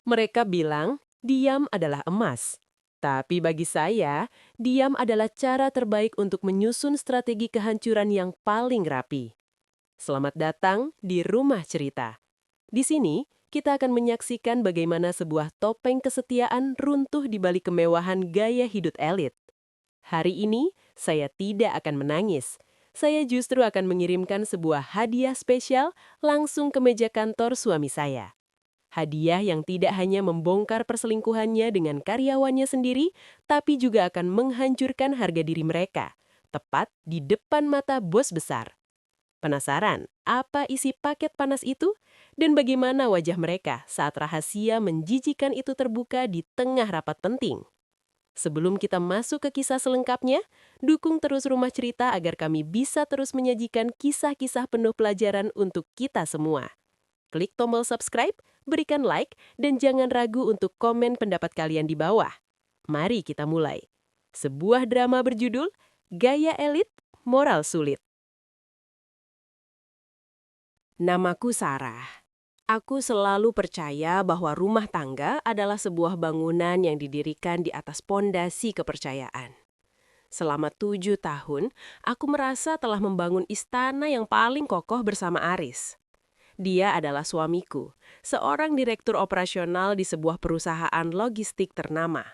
Mereka bilang, diam adalah emas. Tapi bagi saya, diam adalah cara terbaik untuk menyusun strategi kehancuran yang paling rapi. Selamat datang di Rumah Cerita. Di sini, kita akan menyaksikan bagaimana sebuah topeng kesetiaan runtuh di balik kemewahan gaya hidup elit. Hari ini, saya tidak akan menangis. Saya justru akan mengirimkan sebuah hadiah spesial langsung ke meja kantor suami saya. Hadiah yang tidak hanya membongkar perselingkuhannya dengan karyawannya sendiri, tapi juga akan menghancurkan harga diri mereka, tepat di depan mata bos besar. Penasaran apa isi paket panas itu? Dan bagaimana wajah mereka saat rahasia menjijikan itu terbuka di tengah rapat penting? Sebelum kita masuk ke kisah selengkapnya, dukung terus Rumah Cerita agar kami bisa terus menyajikan kisah-kisah penuh pelajaran untuk kita semua. Klik tombol subscribe, berikan like, dan jangan ragu untuk komen pendapat kalian di bawah. Mari kita mulai. Sebuah drama berjudul Gaya Elit, Moral Sulit. Namaku Sarah. Aku selalu percaya bahwa rumah tangga adalah sebuah bangunan yang didirikan di atas pondasi kepercayaan. Selama 7 tahun, aku merasa telah membangun istana yang paling kokoh bersama Aris. Dia adalah suamiku, seorang direktur operasional di sebuah perusahaan logistik ternama.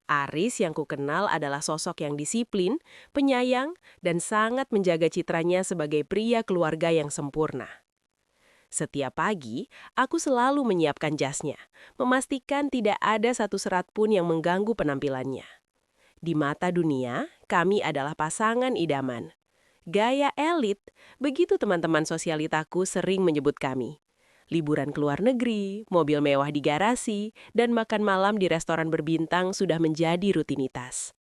Aris yang kukenal adalah sosok yang disiplin, penyayang, dan sangat menjaga citranya sebagai pria keluarga yang sempurna. Setiap pagi, aku selalu menyiapkan jasnya, memastikan tidak ada satu serat pun yang mengganggu penampilannya. Di mata dunia, kami adalah pasangan idaman. Gaya elit, begitu teman-teman sosialitaku sering menyebut kami. Liburan ke luar negeri, mobil mewah di garasi, dan makan malam di restoran berbintang sudah menjadi rutinitas.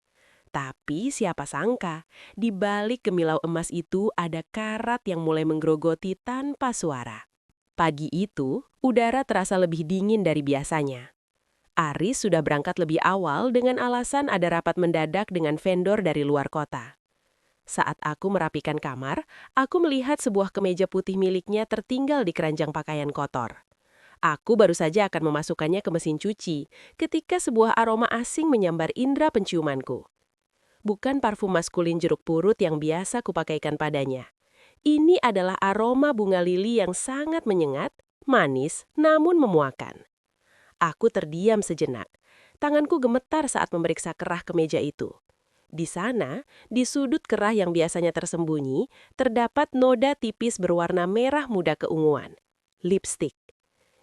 Tapi siapa sangka, di balik gemilau emas itu ada karat yang mulai menggerogoti tanpa suara. Pagi itu, udara terasa lebih dingin dari biasanya. Aris sudah berangkat lebih awal dengan alasan ada rapat mendadak dengan vendor dari luar kota. Saat aku merapikan kamar, aku melihat sebuah kemeja putih miliknya tertinggal di keranjang pakaian kotor. Aku baru saja akan memasukkannya ke mesin cuci ketika sebuah aroma asing menyambar indera penciumanku. Bukan parfum maskulin jeruk purut yang biasa kupakaikan padanya. Ini adalah aroma bunga lili yang sangat menyengat, manis, namun memuakan. Aku terdiam sejenak. Tanganku gemetar saat memeriksa kerah kemeja itu. Di sana, di sudut kerah yang biasanya tersembunyi, terdapat noda tipis berwarna merah muda keunguan. Lipstik.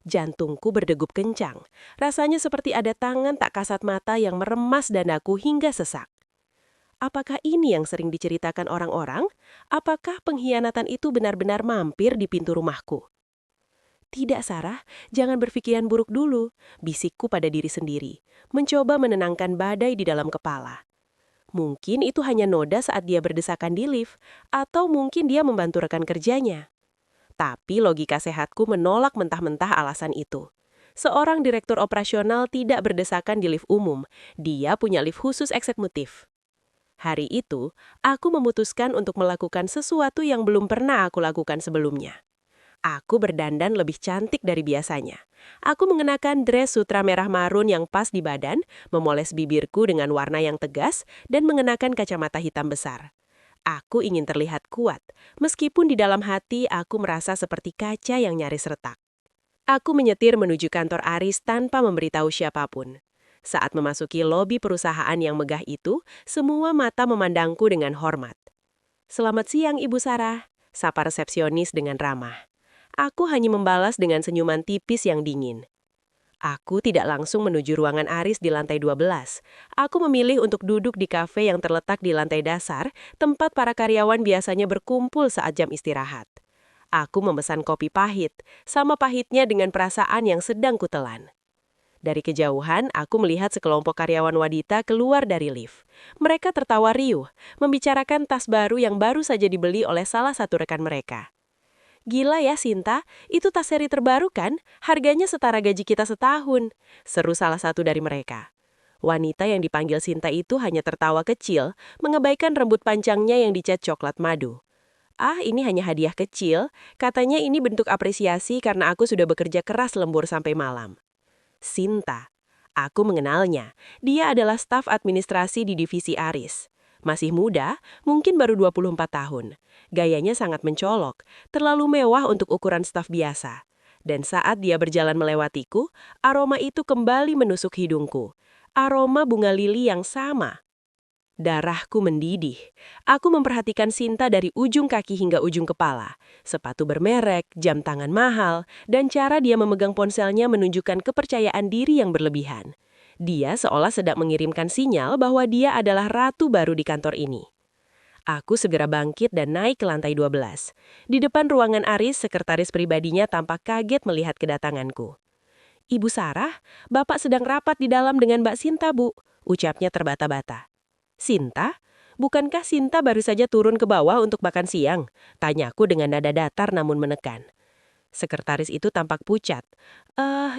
Jantungku berdegup kencang. Rasanya seperti ada tangan tak kasat mata yang meremas dadaku hingga sesak. Apakah ini yang sering diceritakan orang-orang? Apakah pengkhianatan itu benar-benar mampir di pintu rumahku? Tidak, Sarah, jangan berpikiran buruk dulu, bisikku pada diri sendiri, mencoba menenangkan badai di dalam kepala. Mungkin itu hanya noda saat dia berdesakan di lift, atau mungkin dia membantu rekan kerjanya. Tapi logika sehatku menolak mentah-mentah alasan itu. Seorang direktur operasional tidak berdesakan di lift umum, dia punya lift khusus eksekutif. Hari itu, aku memutuskan untuk melakukan sesuatu yang belum pernah aku lakukan sebelumnya. Aku berdandan lebih cantik dari biasanya. Aku mengenakan dress sutra merah marun yang pas di badan, memoles bibirku dengan warna yang tegas, dan mengenakan kacamata hitam besar. Aku ingin terlihat kuat, meskipun di dalam hati aku merasa seperti kaca yang nyaris retak. Aku menyetir menuju kantor Aris tanpa memberitahu siapapun. Saat memasuki lobi perusahaan yang megah itu, semua mata memandangku dengan hormat. "Selamat siang, Ibu Sarah," sapa resepsionis dengan ramah. Aku hanya membalas dengan senyuman tipis yang dingin. Aku tidak langsung menuju ruangan Aris di lantai 12. Aku memilih untuk duduk di kafe yang terletak di lantai dasar, tempat para karyawan biasanya berkumpul saat jam istirahat. Aku memesan kopi pahit, sama pahitnya dengan perasaan yang sedang kutelan. Dari kejauhan, aku melihat sekelompok karyawan wanita keluar dari lift. Mereka tertawa riuh, membicarakan tas baru yang baru saja dibeli oleh salah satu rekan mereka. "Gila ya, Sinta, itu tas seri terbaru kan? Harganya setara gaji kita setahun," seru salah satu dari mereka. Wanita yang dipanggil Sinta itu hanya tertawa kecil, mengabaikan rambut panjangnya yang dicat coklat madu. "Ah, ini hanya hadiah kecil. Katanya ini bentuk apresiasi karena aku sudah bekerja keras lembur sampai malam." Sinta. Aku mengenalnya. Dia adalah staf administrasi di divisi Aris. Masih muda, mungkin baru 24 tahun. Gayanya sangat mencolok, terlalu mewah untuk ukuran staf biasa. Dan saat dia berjalan melewatiku, aroma itu kembali menusuk hidungku. Aroma bunga lili yang sama. Darahku mendidih. Aku memperhatikan Sinta dari ujung kaki hingga ujung kepala. Sepatu bermerek, jam tangan mahal, dan cara dia memegang ponselnya menunjukkan kepercayaan diri yang berlebihan. Dia seolah sedang mengirimkan sinyal bahwa dia adalah ratu baru di kantor ini. Aku segera bangkit dan naik ke lantai 12. Di depan ruangan Aris, sekretaris pribadinya tampak kaget melihat kedatanganku. "Ibu Sarah, Bapak sedang rapat di dalam dengan Mbak Sinta, Bu," ucapnya terbata-bata. "Sinta? Bukankah Sinta baru saja turun ke bawah untuk makan siang?" Tanyaku dengan nada datar namun menekan. Sekretaris itu tampak pucat.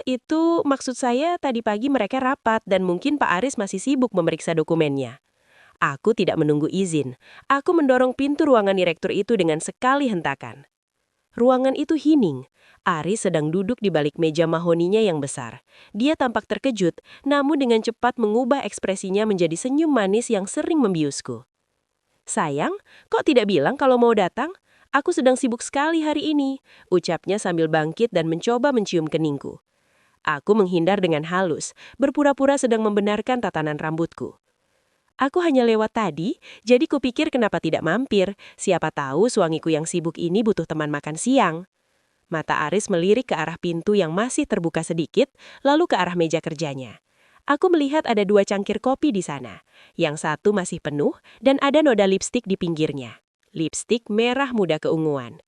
Itu maksud saya tadi pagi mereka rapat dan mungkin Pak Aris masih sibuk memeriksa dokumennya." Aku tidak menunggu izin. Aku mendorong pintu ruangan direktur itu dengan sekali hentakan. Ruangan itu hening. Aris sedang duduk di balik meja mahoninya yang besar. Dia tampak terkejut, namun dengan cepat mengubah ekspresinya menjadi senyum manis yang sering membiusku. "Sayang, kok tidak bilang kalau mau datang? Aku sedang sibuk sekali hari ini," ucapnya sambil bangkit dan mencoba mencium keningku. Aku menghindar dengan halus, berpura-pura sedang membenarkan tatanan rambutku. "Aku hanya lewat tadi, jadi kupikir kenapa tidak mampir. Siapa tahu suamiku yang sibuk ini butuh teman makan siang." Mata Aris melirik ke arah pintu yang masih terbuka sedikit, lalu ke arah meja kerjanya. Aku melihat ada 2 cangkir kopi di sana. Yang satu masih penuh dan ada noda lipstik di pinggirnya. Lipstik merah muda keunguan.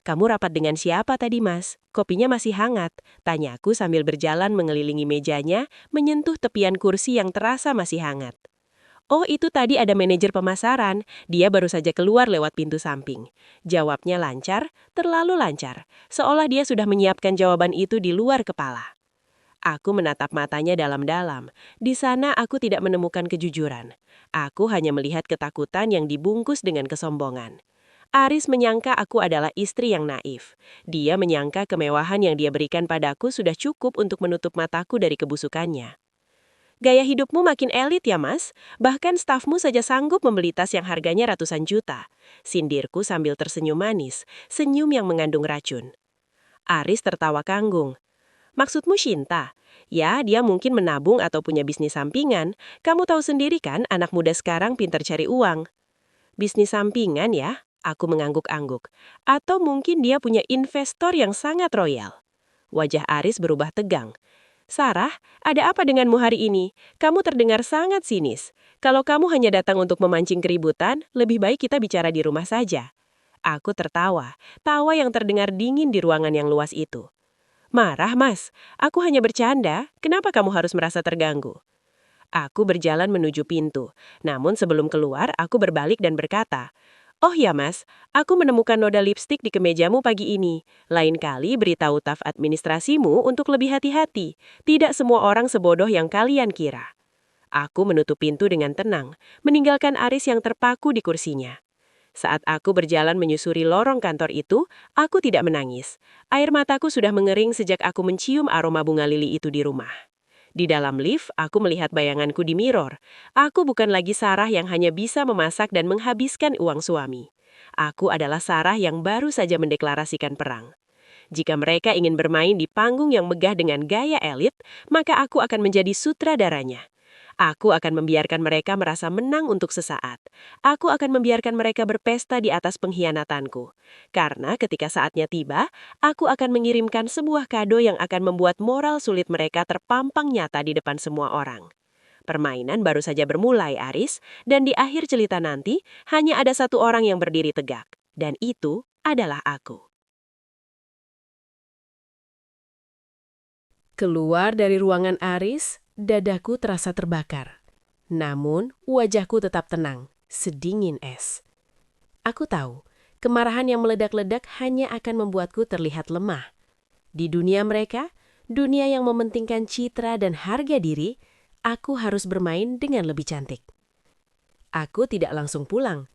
"Kamu rapat dengan siapa tadi, Mas? Kopinya masih hangat," tanyaku sambil berjalan mengelilingi mejanya, menyentuh tepian kursi yang terasa masih hangat. "Oh, itu tadi ada manajer pemasaran. Dia baru saja keluar lewat pintu samping." Jawabnya lancar, terlalu lancar. Seolah dia sudah menyiapkan jawaban itu di luar kepala. Aku menatap matanya dalam-dalam. Di sana aku tidak menemukan kejujuran. Aku hanya melihat ketakutan yang dibungkus dengan kesombongan. Aris menyangka aku adalah istri yang naif. Dia menyangka kemewahan yang dia berikan padaku sudah cukup untuk menutup mataku dari kebusukannya. "Gaya hidupmu makin elit ya, Mas. Bahkan stafmu saja sanggup membeli tas yang harganya ratusan juta." Sindirku sambil tersenyum manis, senyum yang mengandung racun. Aris tertawa kanggung. "Maksudmu Shinta? Ya, dia mungkin menabung atau punya bisnis sampingan. Kamu tahu sendiri kan, anak muda sekarang pintar cari uang." "Bisnis sampingan ya?" Aku mengangguk-angguk. "Atau mungkin dia punya investor yang sangat royal." Wajah Aris berubah tegang. "Sarah, ada apa denganmu hari ini? Kamu terdengar sangat sinis. Kalau kamu hanya datang untuk memancing keributan, lebih baik kita bicara di rumah saja." Aku tertawa, tawa yang terdengar dingin di ruangan yang luas itu. "Marah, Mas? Aku hanya bercanda. Kenapa kamu harus merasa terganggu?" Aku berjalan menuju pintu. Namun sebelum keluar, aku berbalik dan berkata, "Oh ya, Mas, aku menemukan noda lipstik di kemejamu pagi ini. Lain kali beritahu staf administrasimu untuk lebih hati-hati. Tidak semua orang sebodoh yang kalian kira." Aku menutup pintu dengan tenang, meninggalkan Aris yang terpaku di kursinya. Saat aku berjalan menyusuri lorong kantor itu, aku tidak menangis. Air mataku sudah mengering sejak aku mencium aroma bunga lili itu di rumah. Di dalam lift, aku melihat bayanganku di mirror. Aku bukan lagi Sarah yang hanya bisa memasak dan menghabiskan uang suami. Aku adalah Sarah yang baru saja mendeklarasikan perang. Jika mereka ingin bermain di panggung yang megah dengan gaya elit, maka aku akan menjadi sutradaranya. Aku akan membiarkan mereka merasa menang untuk sesaat. Aku akan membiarkan mereka berpesta di atas pengkhianatanku. Karena ketika saatnya tiba, aku akan mengirimkan sebuah kado yang akan membuat moral sulit mereka terpampang nyata di depan semua orang. Permainan baru saja bermulai, Aris, dan di akhir cerita nanti, hanya ada satu orang yang berdiri tegak. Dan itu adalah aku. Keluar dari ruangan Aris, dadaku terasa terbakar. Namun, wajahku tetap tenang, sedingin es. Aku tahu, kemarahan yang meledak-ledak hanya akan membuatku terlihat lemah. Di dunia mereka, dunia yang mementingkan citra dan harga diri, aku harus bermain dengan lebih cantik. Aku tidak langsung pulang.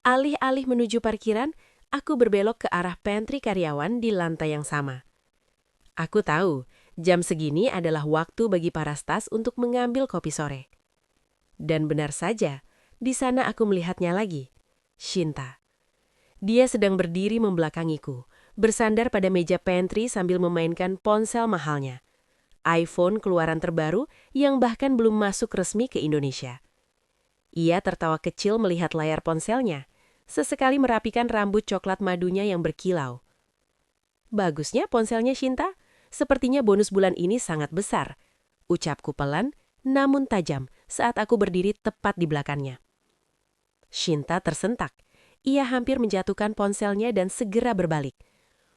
Alih-alih menuju parkiran, aku berbelok ke arah pantry karyawan di lantai yang sama. Aku tahu, Jam segini adalah waktu bagi para stas untuk mengambil kopi sore. Dan benar saja, di sana aku melihatnya lagi. Shinta. Dia sedang berdiri membelakangiku, bersandar pada meja pantry sambil memainkan ponsel mahalnya. iPhone keluaran terbaru yang bahkan belum masuk resmi ke Indonesia. Ia tertawa kecil melihat layar ponselnya, sesekali merapikan rambut coklat madunya yang berkilau. Bagusnya ponselnya Shinta, sepertinya bonus bulan ini sangat besar. Ucapku pelan, namun tajam saat aku berdiri tepat di belakangnya. Shinta tersentak. Ia hampir menjatuhkan ponselnya dan segera berbalik.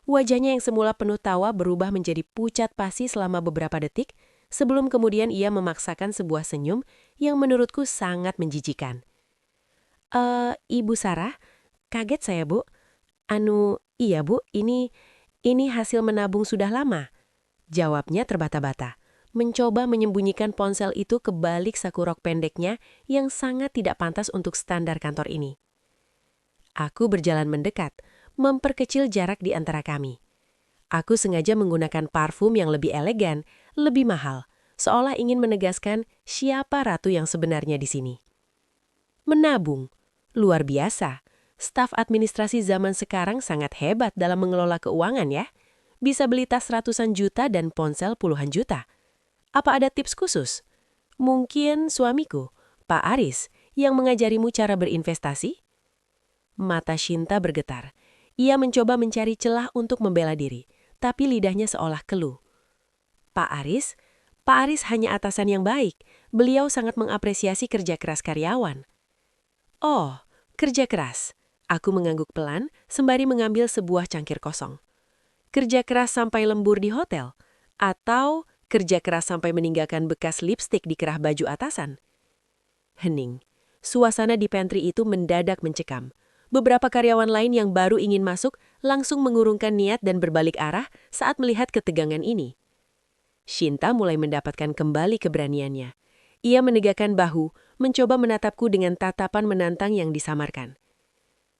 Wajahnya yang semula penuh tawa berubah menjadi pucat pasi selama beberapa detik, sebelum kemudian ia memaksakan sebuah senyum yang menurutku sangat menjijikan. Ibu Sarah, kaget saya, Bu. Iya Bu, ini hasil menabung sudah lama. Jawabnya terbata-bata, mencoba menyembunyikan ponsel itu ke balik saku rok pendeknya yang sangat tidak pantas untuk standar kantor ini. Aku berjalan mendekat, memperkecil jarak di antara kami. Aku sengaja menggunakan parfum yang lebih elegan, lebih mahal, seolah ingin menegaskan siapa ratu yang sebenarnya di sini. Menabung. Luar biasa. Staf administrasi zaman sekarang sangat hebat dalam mengelola keuangan ya. Bisa beli tas ratusan juta dan ponsel puluhan juta. Apa ada tips khusus? Mungkin suamiku, Pak Aris, yang mengajarimu cara berinvestasi? Mata Shinta bergetar. Ia mencoba mencari celah untuk membela diri, tapi lidahnya seolah keluh. Pak Aris hanya atasan yang baik. Beliau sangat mengapresiasi kerja keras karyawan. Oh, kerja keras. Aku mengangguk pelan, sembari mengambil sebuah cangkir kosong. Kerja keras sampai lembur di hotel? Atau kerja keras sampai meninggalkan bekas lipstik di kerah baju atasan? Hening. Suasana di pantry itu mendadak mencekam. Beberapa karyawan lain yang baru ingin masuk langsung mengurungkan niat dan berbalik arah saat melihat ketegangan ini. Shinta mulai mendapatkan kembali keberaniannya. Ia menegakkan bahu, mencoba menatapku dengan tatapan menantang yang disamarkan.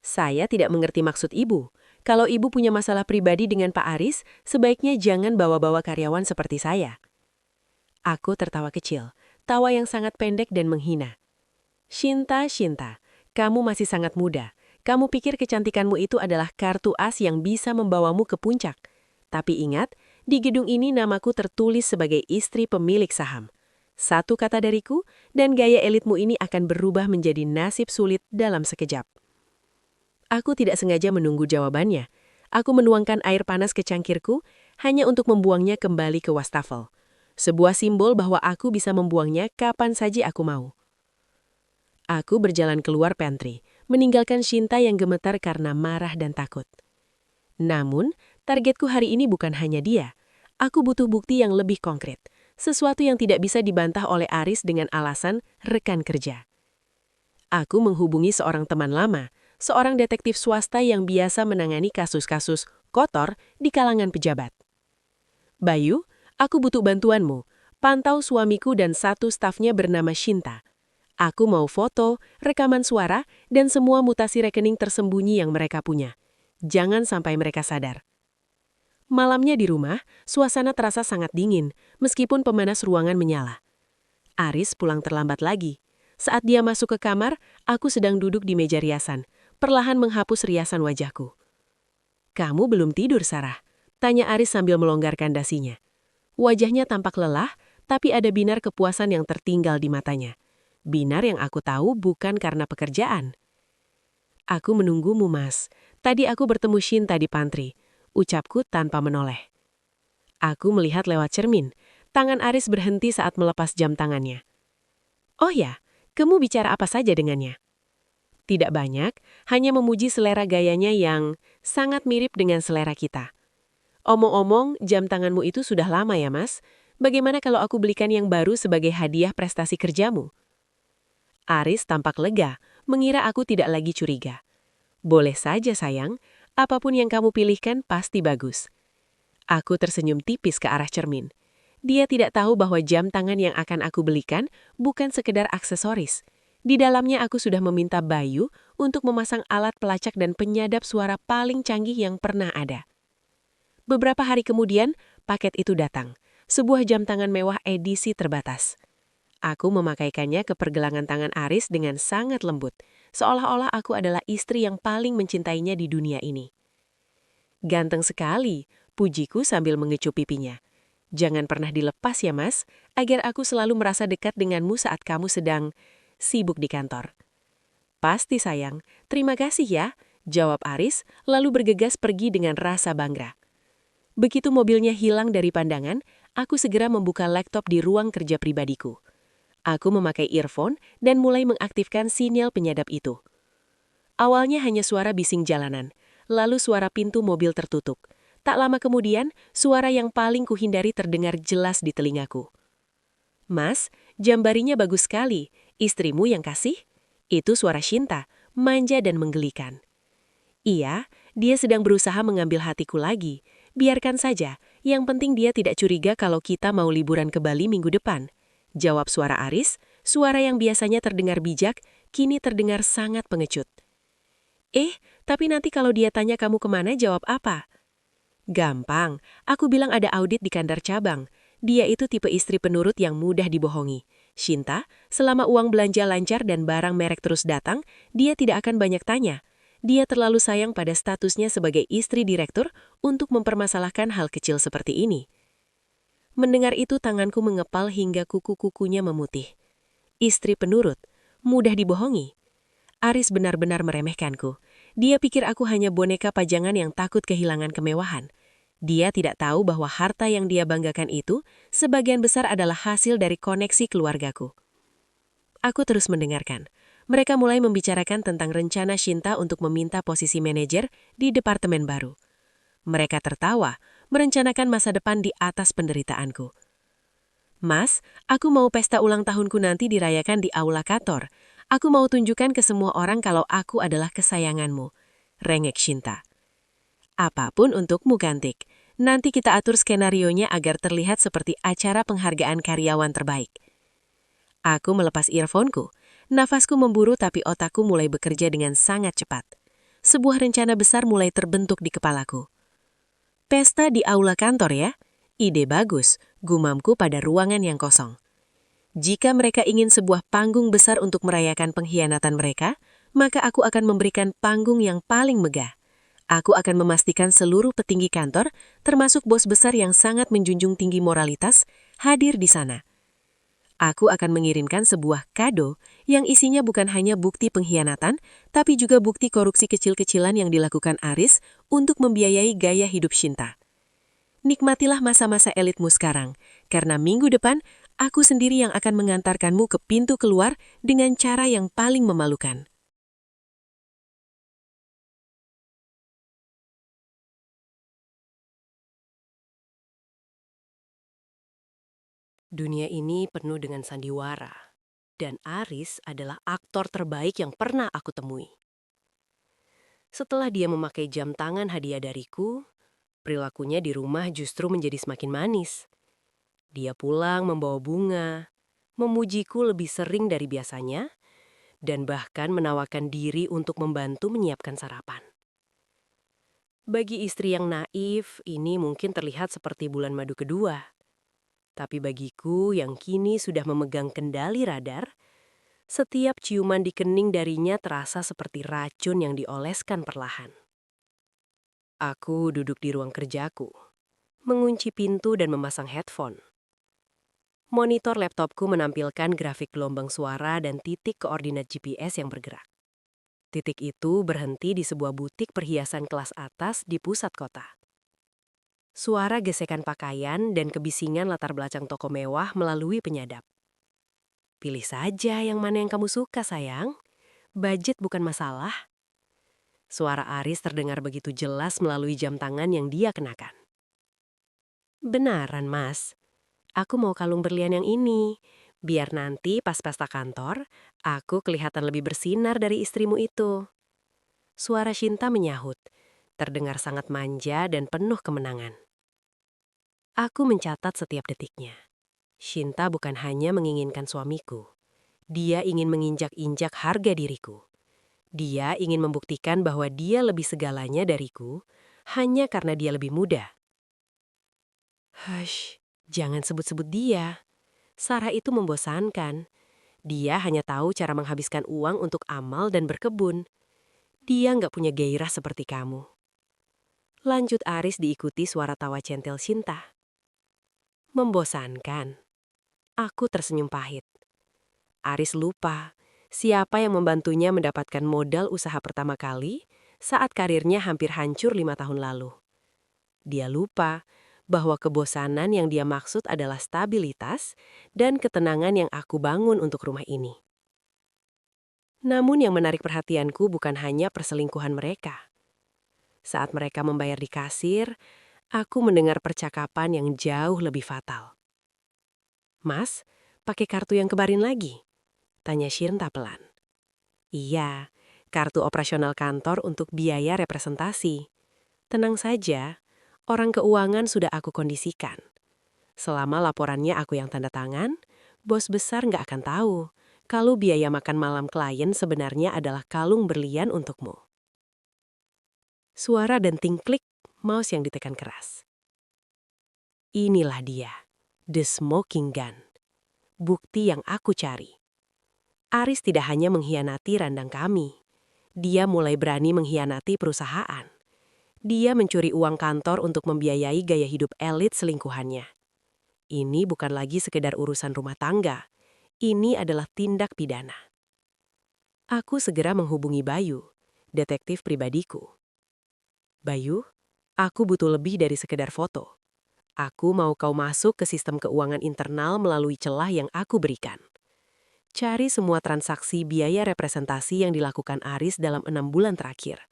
Saya tidak mengerti maksud ibu. Kalau ibu punya masalah pribadi dengan Pak Aris, sebaiknya jangan bawa-bawa karyawan seperti saya. Aku tertawa kecil, tawa yang sangat pendek dan menghina. Shinta, kamu masih sangat muda. Kamu pikir kecantikanmu itu adalah kartu as yang bisa membawamu ke puncak. Tapi ingat, di gedung ini namaku tertulis sebagai istri pemilik saham. Satu kata dariku, dan gaya elitmu ini akan berubah menjadi nasib sulit dalam sekejap. Aku tidak sengaja menunggu jawabannya. Aku menuangkan air panas ke cangkirku, hanya untuk membuangnya kembali ke wastafel. Sebuah simbol bahwa aku bisa membuangnya kapan saja aku mau. Aku berjalan keluar pantry, meninggalkan Shinta yang gemetar karena marah dan takut. Namun, targetku hari ini bukan hanya dia. Aku butuh bukti yang lebih konkret, sesuatu yang tidak bisa dibantah oleh Aris dengan alasan rekan kerja. Aku menghubungi seorang teman lama, seorang detektif swasta yang biasa menangani kasus-kasus kotor di kalangan pejabat. Bayu, aku butuh bantuanmu. Pantau suamiku dan satu stafnya bernama Shinta. Aku mau foto, rekaman suara, dan semua mutasi rekening tersembunyi yang mereka punya. Jangan sampai mereka sadar. Malamnya di rumah, suasana terasa sangat dingin, meskipun pemanas ruangan menyala. Aris pulang terlambat lagi. Saat dia masuk ke kamar, aku sedang duduk di meja riasan, perlahan menghapus riasan wajahku. Kamu belum tidur, Sarah? Tanya Aris sambil melonggarkan dasinya. Wajahnya tampak lelah, tapi ada binar kepuasan yang tertinggal di matanya. Binar yang aku tahu bukan karena pekerjaan. Aku menunggumu, Mas. Tadi aku bertemu Shinta di pantry. Ucapku tanpa menoleh. Aku melihat lewat cermin. Tangan Aris berhenti saat melepas jam tangannya. Oh ya, kamu bicara apa saja dengannya? Tidak banyak, hanya memuji selera gayanya yang sangat mirip dengan selera kita. Omong-omong, jam tanganmu itu sudah lama ya, Mas? Bagaimana kalau aku belikan yang baru sebagai hadiah prestasi kerjamu? Aris tampak lega, mengira aku tidak lagi curiga. Boleh saja sayang, apapun yang kamu pilihkan pasti bagus. Aku tersenyum tipis ke arah cermin. Dia tidak tahu bahwa jam tangan yang akan aku belikan bukan sekedar aksesoris. Di dalamnya aku sudah meminta Bayu untuk memasang alat pelacak dan penyadap suara paling canggih yang pernah ada. Beberapa hari kemudian, paket itu datang. sebuah jam tangan mewah edisi terbatas. Aku memakaikannya ke pergelangan tangan Aris dengan sangat lembut, seolah-olah aku adalah istri yang paling mencintainya di dunia ini. Ganteng sekali, pujiku sambil mengecup pipinya. Jangan pernah dilepas ya mas, agar aku selalu merasa dekat denganmu saat kamu sedang sibuk di kantor. Pasti sayang, terima kasih ya, jawab Aris, lalu bergegas pergi dengan rasa bangga. Begitu mobilnya hilang dari pandangan, aku segera membuka laptop di ruang kerja pribadiku. Aku memakai earphone dan mulai mengaktifkan sinyal penyadap itu. Awalnya hanya suara bising jalanan, lalu suara pintu mobil tertutup. Tak lama kemudian, suara yang paling kuhindari terdengar jelas di telingaku. Mas, jambarinya bagus sekali. Istrimu yang kasih? Itu suara Shinta, manja dan menggelikan. Iya, dia sedang berusaha mengambil hatiku lagi. Biarkan saja, yang penting dia tidak curiga kalau kita mau liburan ke Bali minggu depan. Jawab suara Aris, suara yang biasanya terdengar bijak, kini terdengar sangat pengecut. Tapi nanti kalau dia tanya kamu kemana, jawab apa? Gampang, aku bilang ada audit di kantor cabang. Dia itu tipe istri penurut yang mudah dibohongi. Shinta, selama uang belanja lancar dan barang merek terus datang, dia tidak akan banyak tanya. Dia terlalu sayang pada statusnya sebagai istri direktur untuk mempermasalahkan hal kecil seperti ini. Mendengar itu tanganku mengepal hingga kuku-kukunya memutih. Istri penurut, mudah dibohongi. Aris benar-benar meremehkanku. Dia pikir aku hanya boneka pajangan yang takut kehilangan kemewahan. Dia tidak tahu bahwa harta yang dia banggakan itu sebagian besar adalah hasil dari koneksi keluargaku. Aku terus mendengarkan. Mereka mulai membicarakan tentang rencana Shinta untuk meminta posisi manajer di departemen baru. Mereka tertawa, merencanakan masa depan di atas penderitaanku. Mas, aku mau pesta ulang tahunku nanti dirayakan di aula kantor. Aku mau tunjukkan ke semua orang kalau aku adalah kesayanganmu. Rengek Shinta. Apapun untukmu, Gantik. Nanti kita atur skenarionya agar terlihat seperti acara penghargaan karyawan terbaik. Aku melepas earphone-ku. Nafasku memburu tapi otakku mulai bekerja dengan sangat cepat. Sebuah rencana besar mulai terbentuk di kepalaku. Pesta di aula kantor ya? Ide bagus, gumamku pada ruangan yang kosong. Jika mereka ingin sebuah panggung besar untuk merayakan pengkhianatan mereka, maka aku akan memberikan panggung yang paling megah. Aku akan memastikan seluruh petinggi kantor, termasuk bos besar yang sangat menjunjung tinggi moralitas, hadir di sana. Aku akan mengirimkan sebuah kado yang isinya bukan hanya bukti pengkhianatan, tapi juga bukti korupsi kecil-kecilan yang dilakukan Aris untuk membiayai gaya hidup Shinta. Nikmatilah masa-masa elitmu sekarang, karena minggu depan aku sendiri yang akan mengantarkanmu ke pintu keluar dengan cara yang paling memalukan. Dunia ini penuh dengan sandiwara, dan Aris adalah aktor terbaik yang pernah aku temui. Setelah dia memakai jam tangan hadiah dariku, perilakunya di rumah justru menjadi semakin manis. Dia pulang membawa bunga, memujiku lebih sering dari biasanya, dan bahkan menawarkan diri untuk membantu menyiapkan sarapan. Bagi istri yang naif, ini mungkin terlihat seperti bulan madu kedua. Tapi bagiku yang kini sudah memegang kendali radar, setiap ciuman di kening darinya terasa seperti racun yang dioleskan perlahan. Aku duduk di ruang kerjaku, mengunci pintu dan memasang headphone. Monitor laptopku menampilkan grafik gelombang suara dan titik koordinat GPS yang bergerak. Titik itu berhenti di sebuah butik perhiasan kelas atas di pusat kota. Suara gesekan pakaian dan kebisingan latar belakang toko mewah melalui penyadap. Pilih saja yang mana yang kamu suka, sayang. Budget bukan masalah. Suara Aris terdengar begitu jelas melalui jam tangan yang dia kenakan. Benaran, Mas. Aku mau kalung berlian yang ini. Biar nanti pas pesta kantor, aku kelihatan lebih bersinar dari istrimu itu. Suara Shinta menyahut. Terdengar sangat manja dan penuh kemenangan. Aku mencatat setiap detiknya. Shinta bukan hanya menginginkan suamiku. Dia ingin menginjak-injak harga diriku. Dia ingin membuktikan bahwa dia lebih segalanya dariku hanya karena dia lebih muda. Hush, Jangan sebut-sebut dia. Sarah itu membosankan. Dia hanya tahu cara menghabiskan uang untuk amal dan berkebun. Dia nggak punya gairah seperti kamu. Lanjut Aris diikuti suara tawa centil Shinta. Membosankan. Aku tersenyum pahit. Aris lupa siapa yang membantunya mendapatkan modal usaha pertama kali saat karirnya hampir hancur 5 tahun lalu. Dia lupa bahwa kebosanan yang dia maksud adalah stabilitas dan ketenangan yang aku bangun untuk rumah ini. Namun yang menarik perhatianku bukan hanya perselingkuhan mereka. Saat mereka membayar di kasir, aku mendengar percakapan yang jauh lebih fatal. "Mas, pakai kartu yang kemarin lagi?" tanya Shinta pelan. "Iya, kartu operasional kantor untuk biaya representasi. Tenang saja, orang keuangan sudah aku kondisikan. Selama laporannya aku yang tanda tangan, bos besar nggak akan tahu kalau biaya makan malam klien sebenarnya adalah kalung berlian untukmu." Suara denting klik, mouse yang ditekan keras. Inilah dia, the smoking gun. Bukti yang aku cari. Aris tidak hanya mengkhianati randang kami. Dia mulai berani mengkhianati perusahaan. Dia mencuri uang kantor untuk membiayai gaya hidup elit selingkuhannya. Ini bukan lagi sekedar urusan rumah tangga. Ini adalah tindak pidana. Aku segera menghubungi Bayu, detektif pribadiku. "Bayu, aku butuh lebih dari sekedar foto. Aku mau kau masuk ke sistem keuangan internal melalui celah yang aku berikan. Cari semua transaksi biaya representasi yang dilakukan Aris dalam 6 bulan terakhir.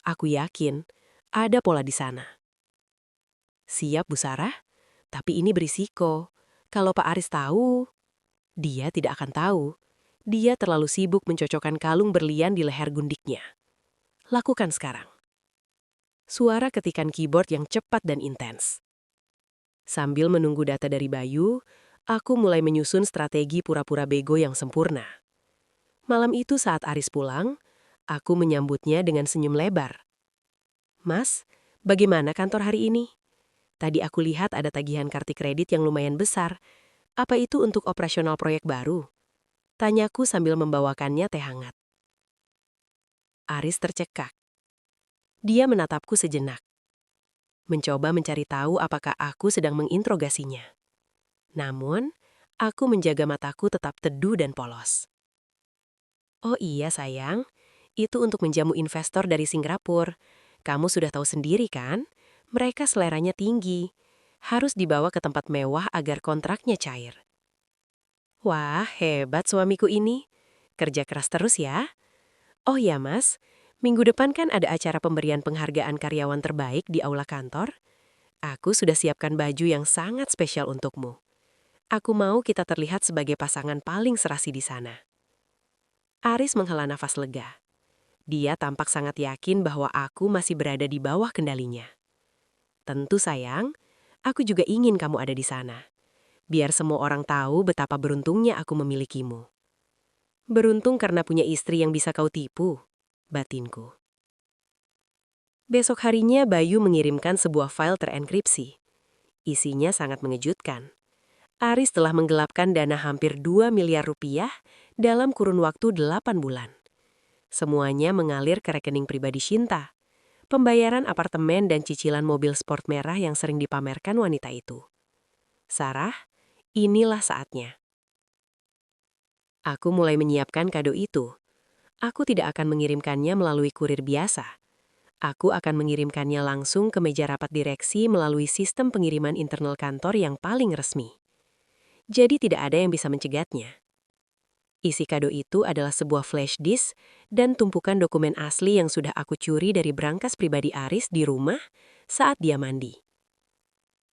Aku yakin ada pola di sana." "Siap, Bu Sarah. Tapi ini berisiko. Kalau Pak Aris tahu..." "Dia tidak akan tahu. Dia terlalu sibuk mencocokkan kalung berlian di leher gundiknya. Lakukan sekarang." Suara ketikan keyboard yang cepat dan intens. Sambil menunggu data dari Bayu, aku mulai menyusun strategi pura-pura bego yang sempurna. Malam itu saat Aris pulang, aku menyambutnya dengan senyum lebar. "Mas, bagaimana kantor hari ini? Tadi aku lihat ada tagihan kartu kredit yang lumayan besar. Apa itu untuk operasional proyek baru?" tanyaku sambil membawakannya teh hangat. Aris tercekak. Dia menatapku sejenak, mencoba mencari tahu apakah aku sedang menginterogasinya. Namun, aku menjaga mataku tetap teduh dan polos. "Oh iya sayang, itu untuk menjamu investor dari Singapura. Kamu sudah tahu sendiri kan? Mereka seleranya tinggi. Harus dibawa ke tempat mewah agar kontraknya cair." "Wah, hebat suamiku ini. Kerja keras terus ya. Oh ya mas, minggu depan kan ada acara pemberian penghargaan karyawan terbaik di aula kantor. Aku sudah siapkan baju yang sangat spesial untukmu. Aku mau kita terlihat sebagai pasangan paling serasi di sana." Aris menghela nafas lega. Dia tampak sangat yakin bahwa aku masih berada di bawah kendalinya. "Tentu sayang, aku juga ingin kamu ada di sana. Biar semua orang tahu betapa beruntungnya aku memilikimu." "Beruntung karena punya istri yang bisa kau tipu," batinku. Besok harinya Bayu mengirimkan sebuah file terenkripsi. Isinya sangat mengejutkan. Aris telah menggelapkan dana hampir 2 miliar rupiah dalam kurun waktu 8 bulan. Semuanya mengalir ke rekening pribadi Shinta. Pembayaran apartemen dan cicilan mobil sport merah yang sering dipamerkan wanita itu. "Sarah, inilah saatnya." Aku mulai menyiapkan kado itu. Aku tidak akan mengirimkannya melalui kurir biasa. Aku akan mengirimkannya langsung ke meja rapat direksi melalui sistem pengiriman internal kantor yang paling resmi. Jadi tidak ada yang bisa mencegatnya. Isi kado itu adalah sebuah flash disk dan tumpukan dokumen asli yang sudah aku curi dari brankas pribadi Aris di rumah saat dia mandi.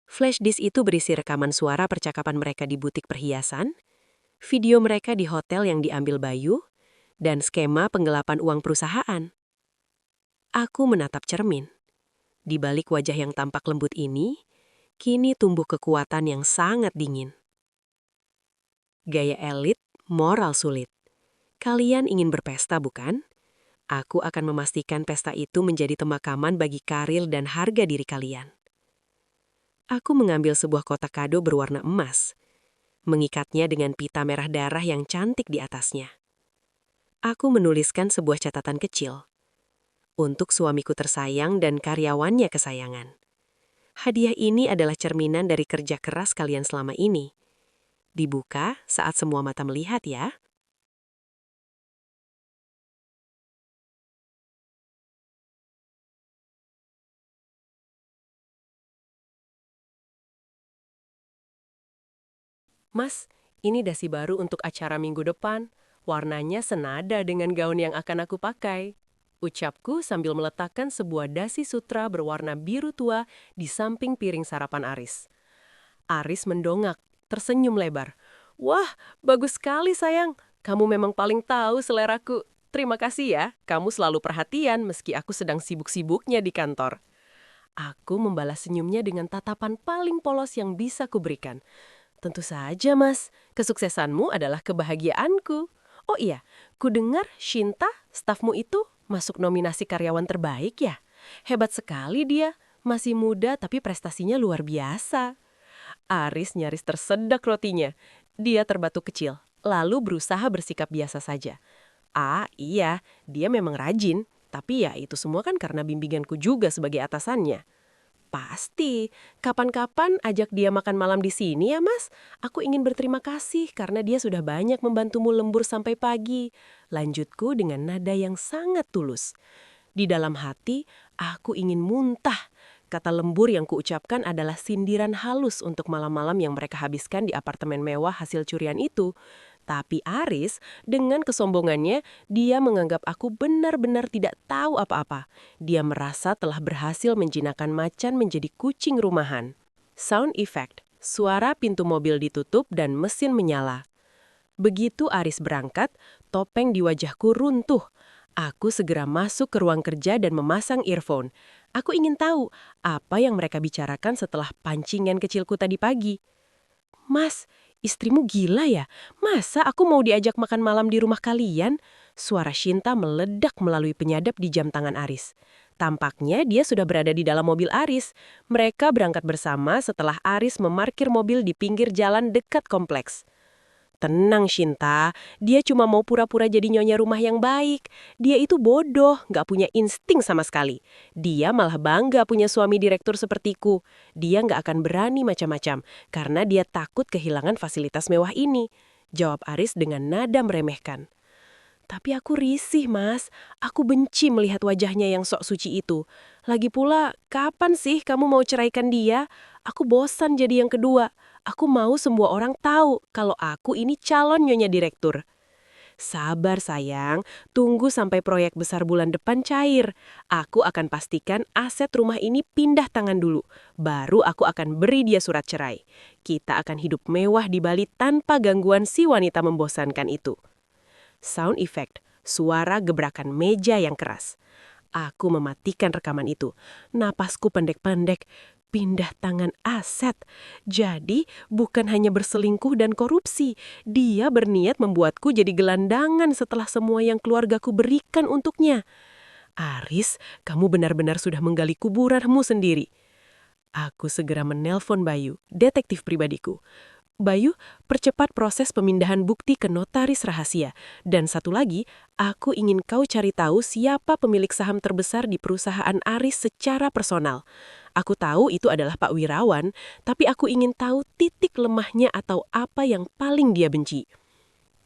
Flash disk itu berisi rekaman suara percakapan mereka di butik perhiasan, video mereka di hotel yang diambil Bayu, dan skema penggelapan uang perusahaan. Aku menatap cermin. Di balik wajah yang tampak lembut ini, kini tumbuh kekuatan yang sangat dingin. Gaya elit, moral sulit. Kalian ingin berpesta, bukan? Aku akan memastikan pesta itu menjadi temakaman bagi karir dan harga diri kalian. Aku mengambil sebuah kotak kado berwarna emas, mengikatnya dengan pita merah darah yang cantik di atasnya. Aku menuliskan sebuah catatan kecil untuk suamiku tersayang dan karyawannya kesayangan. Hadiah ini adalah cerminan dari kerja keras kalian selama ini. Dibuka saat semua mata melihat ya. Mas, ini dasi baru untuk acara minggu depan. Warnanya senada dengan gaun yang akan aku pakai. Ucapku sambil meletakkan sebuah dasi sutra berwarna biru tua di samping piring sarapan Aris. Aris mendongak, tersenyum lebar. Wah, bagus sekali sayang. Kamu memang paling tahu seleraku. Terima kasih ya, kamu selalu perhatian meski aku sedang sibuk-sibuknya di kantor. Aku membalas senyumnya dengan tatapan paling polos yang bisa kuberikan. Tentu saja, Mas. Kesuksesanmu adalah kebahagiaanku. Oh iya, kudengar Shinta, stafmu itu, masuk nominasi karyawan terbaik ya? Hebat sekali dia. Masih muda tapi prestasinya luar biasa. Aris nyaris tersedak rotinya. Dia terbatuk kecil, lalu berusaha bersikap biasa saja. Ah, iya, dia memang rajin. Tapi ya itu semua kan karena bimbinganku juga sebagai atasannya. Pasti. Kapan-kapan ajak dia makan malam di sini ya, Mas. Aku ingin berterima kasih karena dia sudah banyak membantumu lembur sampai pagi. Lanjutku dengan nada yang sangat tulus. Di dalam hati, aku ingin muntah. Kata lembur yang kuucapkan adalah sindiran halus untuk malam-malam yang mereka habiskan di apartemen mewah hasil curian itu. Tapi Aris, dengan kesombongannya, dia menganggap aku benar-benar tidak tahu apa-apa. Dia merasa telah berhasil menjinakkan macan menjadi kucing rumahan. Sound effect, suara pintu mobil ditutup dan mesin menyala. Begitu Aris berangkat, topeng di wajahku runtuh. Aku segera masuk ke ruang kerja dan memasang earphone. Aku ingin tahu apa yang mereka bicarakan setelah pancingan kecilku tadi pagi. Mas, istrimu gila ya? Masa aku mau diajak makan malam di rumah kalian? Suara Shinta meledak melalui penyadap di jam tangan Aris. Tampaknya dia sudah berada di dalam mobil Aris. Mereka berangkat bersama setelah Aris memarkir mobil di pinggir jalan dekat kompleks. Tenang Shinta, dia cuma mau pura-pura jadi nyonya rumah yang baik. Dia itu bodoh, nggak punya insting sama sekali. Dia malah bangga punya suami direktur sepertiku. Dia nggak akan berani macam-macam, karena dia takut kehilangan fasilitas mewah ini. Jawab Aris dengan nada meremehkan. Tapi aku risih, Mas. Aku benci melihat wajahnya yang sok suci itu. Lagi pula, kapan sih kamu mau ceraikan dia? Aku bosan jadi yang kedua. Aku mau semua orang tahu kalau aku ini calon nyonya direktur. Sabar sayang, tunggu sampai proyek besar bulan depan cair. Aku akan pastikan aset rumah ini pindah tangan dulu. Baru aku akan beri dia surat cerai. Kita akan hidup mewah di Bali tanpa gangguan si wanita membosankan itu. Sound effect, suara gebrakan meja yang keras. Aku mematikan rekaman itu. Napasku pendek-pendek. Pindah tangan aset. Jadi, bukan hanya berselingkuh dan korupsi. Dia berniat membuatku jadi gelandangan setelah semua yang keluargaku berikan untuknya. Aris, kamu benar-benar sudah menggali kuburanmu sendiri. Aku segera menelpon Bayu, detektif pribadiku. Bayu, percepat proses pemindahan bukti ke notaris rahasia. Dan satu lagi, aku ingin kau cari tahu siapa pemilik saham terbesar di perusahaan Aris secara personal. Aku tahu itu adalah Pak Wirawan, tapi aku ingin tahu titik lemahnya atau apa yang paling dia benci.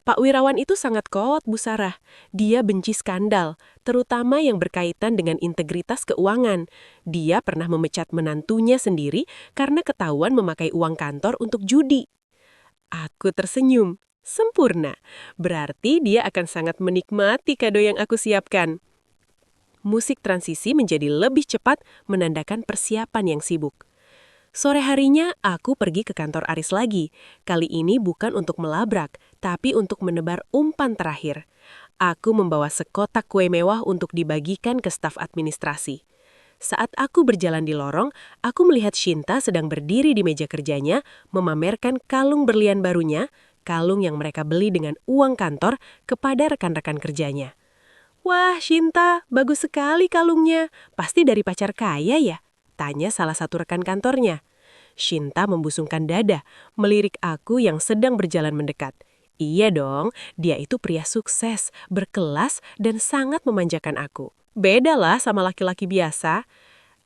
Pak Wirawan itu sangat kolot, Bu Sarah. Dia benci skandal, terutama yang berkaitan dengan integritas keuangan. Dia pernah memecat menantunya sendiri karena ketahuan memakai uang kantor untuk judi. Aku tersenyum. Sempurna. Berarti dia akan sangat menikmati kado yang aku siapkan. Musik transisi menjadi lebih cepat menandakan persiapan yang sibuk. Sore harinya, aku pergi ke kantor Aris lagi. Kali ini bukan untuk melabrak, tapi untuk menebar umpan terakhir. Aku membawa sekotak kue mewah untuk dibagikan ke staf administrasi. Saat aku berjalan di lorong, aku melihat Shinta sedang berdiri di meja kerjanya, memamerkan kalung berlian barunya, kalung yang mereka beli dengan uang kantor, kepada rekan-rekan kerjanya. Wah, Shinta, bagus sekali kalungnya. Pasti dari pacar kaya ya? Tanya salah satu rekan kantornya. Shinta membusungkan dada, melirik aku yang sedang berjalan mendekat. Iya dong, dia itu pria sukses, berkelas, dan sangat memanjakan aku. Beda lah sama laki-laki biasa.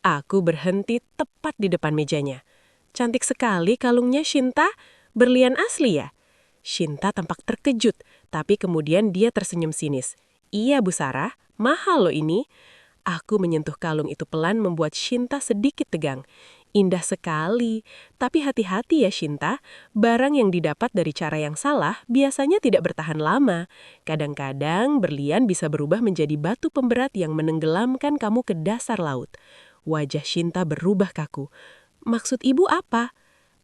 Aku berhenti tepat di depan mejanya. Cantik sekali kalungnya, Shinta. Berlian asli ya? Shinta tampak terkejut, tapi kemudian dia tersenyum sinis. Iya, Bu Sarah, mahal loh ini. Aku menyentuh kalung itu pelan membuat Shinta sedikit tegang. Indah sekali, tapi hati-hati ya Shinta, barang yang didapat dari cara yang salah biasanya tidak bertahan lama. Kadang-kadang berlian bisa berubah menjadi batu pemberat yang menenggelamkan kamu ke dasar laut. Wajah Shinta berubah kaku. Maksud ibu apa?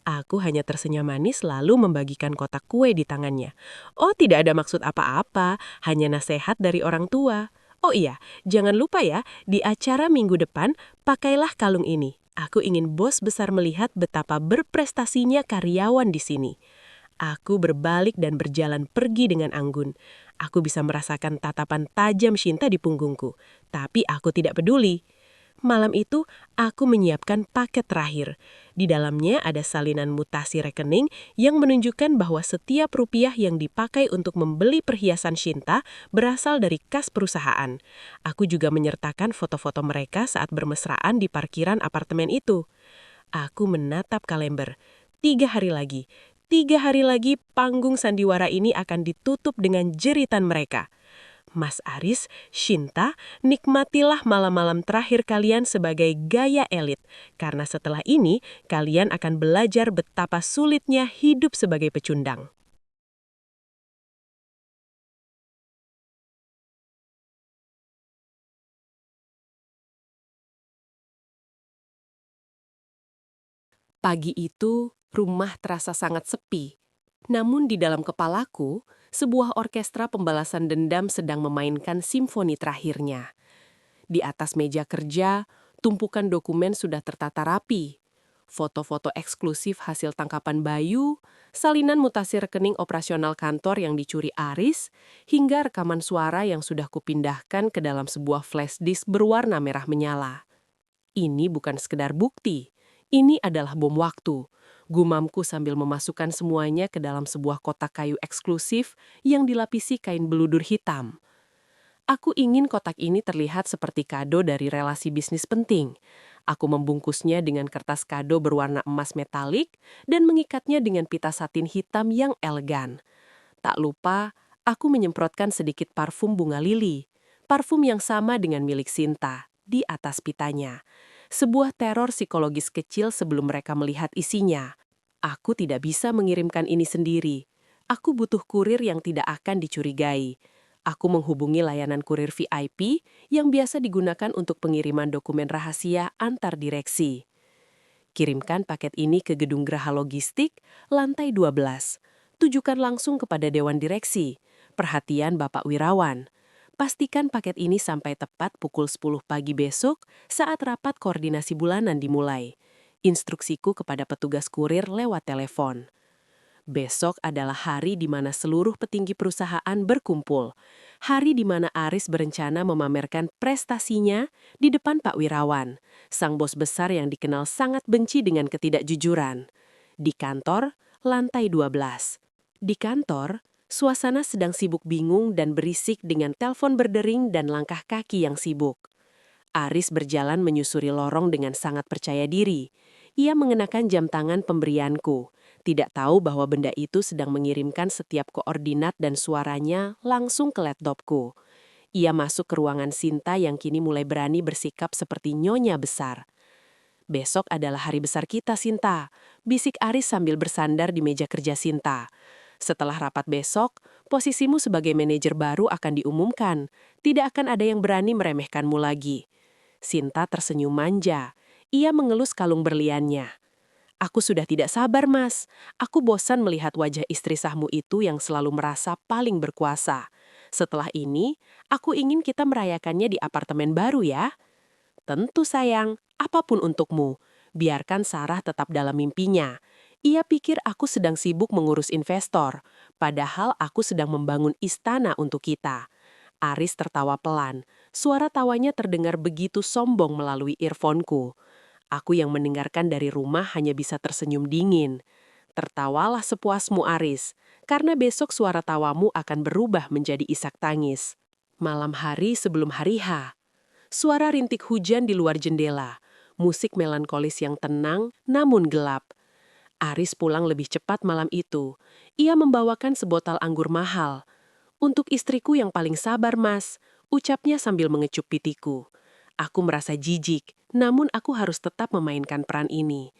Aku hanya tersenyum manis lalu membagikan kotak kue di tangannya. Oh, tidak ada maksud apa-apa, hanya nasihat dari orang tua. Oh iya, jangan lupa ya, di acara minggu depan, pakailah kalung ini. Aku ingin bos besar melihat betapa berprestasinya karyawan di sini. Aku berbalik dan berjalan pergi dengan anggun. Aku bisa merasakan tatapan tajam Shinta di punggungku, tapi aku tidak peduli. Malam itu, aku menyiapkan paket terakhir. Di dalamnya ada salinan mutasi rekening yang menunjukkan bahwa setiap rupiah yang dipakai untuk membeli perhiasan Shinta berasal dari kas perusahaan. Aku juga menyertakan foto-foto mereka saat bermesraan di parkiran apartemen itu. Aku menatap kalender. 3 hari lagi. 3 hari lagi panggung sandiwara ini akan ditutup dengan jeritan mereka. Mas Aris, Shinta, nikmatilah malam-malam terakhir kalian sebagai gaya elit. Karena setelah ini, kalian akan belajar betapa sulitnya hidup sebagai pecundang. Pagi itu, rumah terasa sangat sepi. Namun di dalam kepalaku, sebuah orkestra pembalasan dendam sedang memainkan simfoni terakhirnya. Di atas meja kerja, tumpukan dokumen sudah tertata rapi. Foto-foto eksklusif hasil tangkapan Bayu, salinan mutasi rekening operasional kantor yang dicuri Aris, hingga rekaman suara yang sudah kupindahkan ke dalam sebuah flash disk berwarna merah menyala. Ini bukan sekedar bukti, ini adalah bom waktu. Gumamku sambil memasukkan semuanya ke dalam sebuah kotak kayu eksklusif yang dilapisi kain beludur hitam. Aku ingin kotak ini terlihat seperti kado dari relasi bisnis penting. Aku membungkusnya dengan kertas kado berwarna emas metalik dan mengikatnya dengan pita satin hitam yang elegan. Tak lupa, aku menyemprotkan sedikit parfum bunga lili. Parfum yang sama dengan milik Sinta, di atas pitanya. Sebuah teror psikologis kecil sebelum mereka melihat isinya. Aku tidak bisa mengirimkan ini sendiri. Aku butuh kurir yang tidak akan dicurigai. Aku menghubungi layanan kurir VIP yang biasa digunakan untuk pengiriman dokumen rahasia antar direksi. Kirimkan paket ini ke Gedung Geraha Logistik, lantai 12. Tujukan langsung kepada Dewan Direksi. Perhatian Bapak Wirawan. Pastikan paket ini sampai tepat pukul 10 pagi besok saat rapat koordinasi bulanan dimulai. Instruksiku kepada petugas kurir lewat telepon. Besok adalah hari di mana seluruh petinggi perusahaan berkumpul. Hari di mana Aris berencana memamerkan prestasinya di depan Pak Wirawan, sang bos besar yang dikenal sangat benci dengan ketidakjujuran. Di kantor, lantai 12. Di kantor, suasana sedang sibuk bingung dan berisik dengan telepon berdering dan langkah kaki yang sibuk. Aris berjalan menyusuri lorong dengan sangat percaya diri. Ia mengenakan jam tangan pemberianku. Tidak tahu bahwa benda itu sedang mengirimkan setiap koordinat dan suaranya langsung ke laptopku. Ia masuk ke ruangan Sinta yang kini mulai berani bersikap seperti nyonya besar. Besok adalah hari besar kita, Sinta, bisik Aris sambil bersandar di meja kerja Sinta. Setelah rapat besok, posisimu sebagai manajer baru akan diumumkan. Tidak akan ada yang berani meremehkanmu lagi. Sinta tersenyum manja. Ia mengelus kalung berliannya. Aku sudah tidak sabar, Mas. Aku bosan melihat wajah istri sahmu itu yang selalu merasa paling berkuasa. Setelah ini, aku ingin kita merayakannya di apartemen baru ya. Tentu sayang, apapun untukmu. Biarkan Sarah tetap dalam mimpinya. Ia pikir aku sedang sibuk mengurus investor, padahal aku sedang membangun istana untuk kita. Aris tertawa pelan. Suara tawanya terdengar begitu sombong melalui earphone-ku. Aku yang mendengarkan dari rumah hanya bisa tersenyum dingin. Tertawalah sepuasmu, Aris, karena besok suara tawamu akan berubah menjadi isak tangis. Malam hari sebelum hari H, suara rintik hujan di luar jendela, musik melankolis yang tenang namun gelap. Aris pulang lebih cepat malam itu. Ia membawakan sebotol anggur mahal. Untuk istriku yang paling sabar, Mas, ucapnya sambil mengecup pipiku. Aku merasa jijik, namun aku harus tetap memainkan peran ini.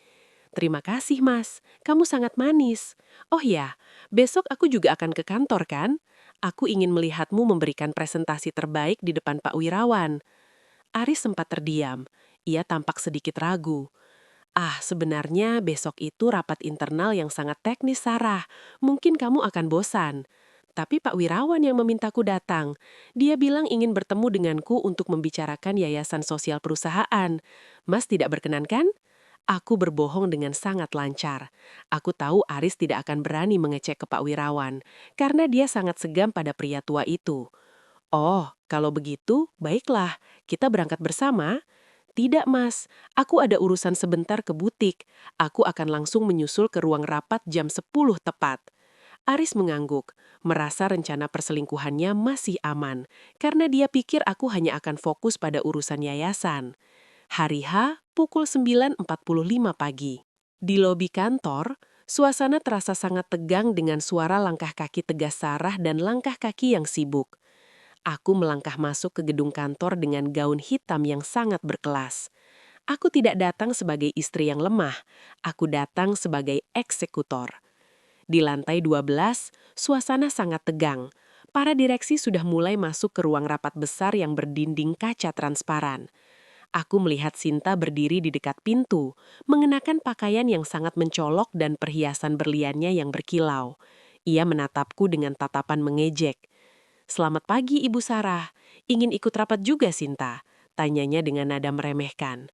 Terima kasih, Mas. Kamu sangat manis. Oh ya, besok aku juga akan ke kantor, kan? Aku ingin melihatmu memberikan presentasi terbaik di depan Pak Wirawan. Aris sempat terdiam. Ia tampak sedikit ragu. Sebenarnya besok itu rapat internal yang sangat teknis, Sarah. Mungkin kamu akan bosan. Tapi Pak Wirawan yang memintaku datang. Dia bilang ingin bertemu denganku untuk membicarakan yayasan sosial perusahaan. Mas tidak berkenan, kan? Aku berbohong dengan sangat lancar. Aku tahu Aris tidak akan berani mengecek ke Pak Wirawan, karena dia sangat segan pada pria tua itu. Oh, kalau begitu, baiklah, kita berangkat bersama. Tidak, Mas. Aku ada urusan sebentar ke butik. Aku akan langsung menyusul ke ruang rapat jam 10 tepat. Aris mengangguk, merasa rencana perselingkuhannya masih aman, karena dia pikir aku hanya akan fokus pada urusan yayasan. Hari H, pukul 9.45 pagi. Di lobi kantor, suasana terasa sangat tegang dengan suara langkah kaki tegas Sarah dan langkah kaki yang sibuk. Aku melangkah masuk ke gedung kantor dengan gaun hitam yang sangat berkelas. Aku tidak datang sebagai istri yang lemah, aku datang sebagai eksekutor. Di lantai 12, suasana sangat tegang. Para direksi sudah mulai masuk ke ruang rapat besar yang berdinding kaca transparan. Aku melihat Sinta berdiri di dekat pintu, mengenakan pakaian yang sangat mencolok dan perhiasan berliannya yang berkilau. Ia menatapku dengan tatapan mengejek. "Selamat pagi, Ibu Sarah. Ingin ikut rapat juga, Sinta?" Tanyanya dengan nada meremehkan.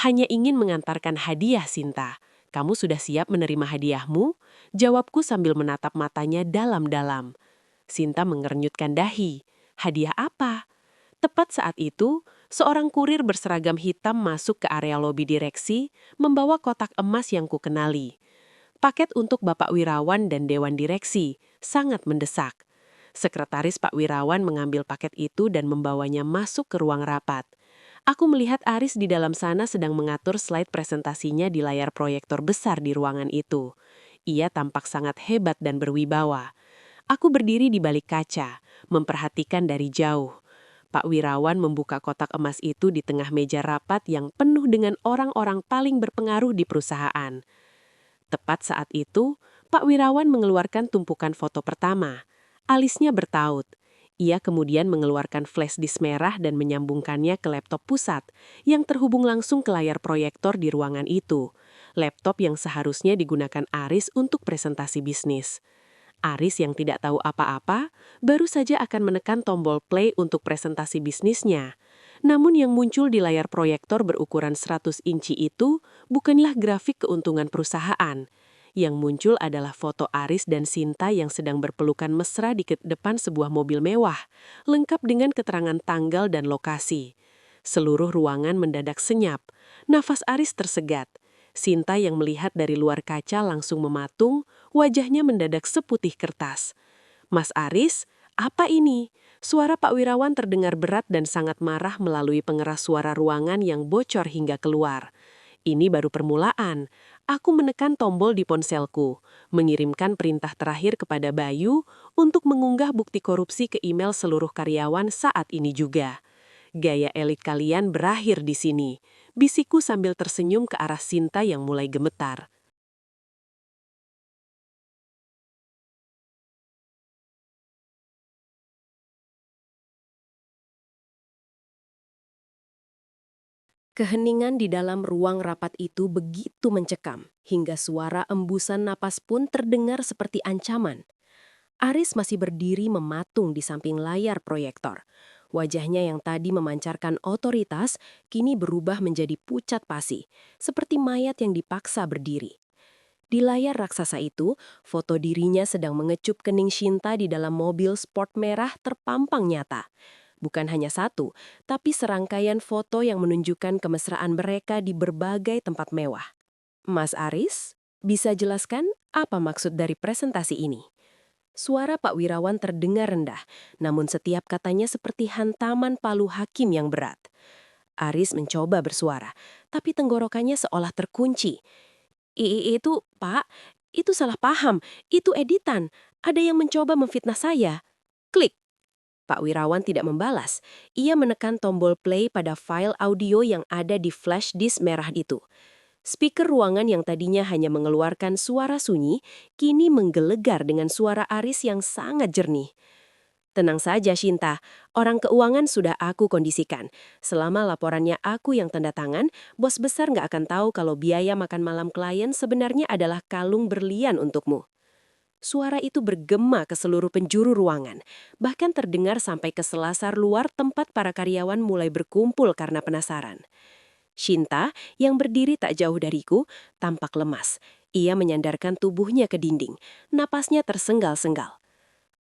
"Hanya ingin mengantarkan hadiah, Sinta. Kamu sudah siap menerima hadiahmu?" Jawabku sambil menatap matanya dalam-dalam. Sinta mengernyutkan dahi. "Hadiah apa?" Tepat saat itu, seorang kurir berseragam hitam masuk ke area lobi direksi, membawa kotak emas yang kukenali. Paket untuk Bapak Wirawan dan Dewan Direksi, sangat mendesak. Sekretaris Pak Wirawan mengambil paket itu dan membawanya masuk ke ruang rapat. Aku melihat Aris di dalam sana sedang mengatur slide presentasinya di layar proyektor besar di ruangan itu. Ia tampak sangat hebat dan berwibawa. Aku berdiri di balik kaca, memperhatikan dari jauh. Pak Wirawan membuka kotak emas itu di tengah meja rapat yang penuh dengan orang-orang paling berpengaruh di perusahaan. Tepat saat itu, Pak Wirawan mengeluarkan tumpukan foto pertama. Alisnya bertaut. Ia kemudian mengeluarkan flash disk merah dan menyambungkannya ke laptop pusat yang terhubung langsung ke layar proyektor di ruangan itu. Laptop yang seharusnya digunakan Aris untuk presentasi bisnis. Aris yang tidak tahu apa-apa, baru saja akan menekan tombol play untuk presentasi bisnisnya. Namun yang muncul di layar proyektor berukuran 100 inci itu bukanlah grafik keuntungan perusahaan. Yang muncul adalah foto Aris dan Sinta yang sedang berpelukan mesra di depan sebuah mobil mewah, lengkap dengan keterangan tanggal dan lokasi. Seluruh ruangan mendadak senyap, nafas Aris tersegat. Sinta yang melihat dari luar kaca langsung mematung, wajahnya mendadak seputih kertas. "Mas Aris, apa ini?" Suara Pak Wirawan terdengar berat dan sangat marah melalui pengeras suara ruangan yang bocor hingga keluar. Ini baru permulaan. Aku menekan tombol di ponselku, mengirimkan perintah terakhir kepada Bayu untuk mengunggah bukti korupsi ke email seluruh karyawan saat ini juga. "Gaya elit kalian berakhir di sini," bisikku sambil tersenyum ke arah Sinta yang mulai gemetar. Keheningan di dalam ruang rapat itu begitu mencekam, hingga suara embusan napas pun terdengar seperti ancaman. Aris masih berdiri mematung di samping layar proyektor. Wajahnya yang tadi memancarkan otoritas, kini berubah menjadi pucat pasi, seperti mayat yang dipaksa berdiri. Di layar raksasa itu, foto dirinya sedang mengecup kening Shinta di dalam mobil sport merah terpampang nyata. Bukan hanya satu, tapi serangkaian foto yang menunjukkan kemesraan mereka di berbagai tempat mewah. Mas Aris, bisa jelaskan apa maksud dari presentasi ini? Suara Pak Wirawan terdengar rendah, namun setiap katanya seperti hantaman palu hakim yang berat. Aris mencoba bersuara, tapi tenggorokannya seolah terkunci. Itu, Pak, itu salah paham, itu editan. Ada yang mencoba memfitnah saya. Klik. Pak Wirawan tidak membalas. Ia menekan tombol play pada file audio yang ada di flash disk merah itu. Speaker ruangan yang tadinya hanya mengeluarkan suara sunyi, kini menggelegar dengan suara Aris yang sangat jernih. Tenang saja, Shinta. Orang keuangan sudah aku kondisikan. Selama laporannya aku yang tanda tangan, bos besar nggak akan tahu kalau biaya makan malam klien sebenarnya adalah kalung berlian untukmu. Suara itu bergema ke seluruh penjuru ruangan, bahkan terdengar sampai ke selasar luar tempat para karyawan mulai berkumpul karena penasaran. Shinta, yang berdiri tak jauh dariku, tampak lemas. Ia menyandarkan tubuhnya ke dinding, napasnya tersenggal-senggal.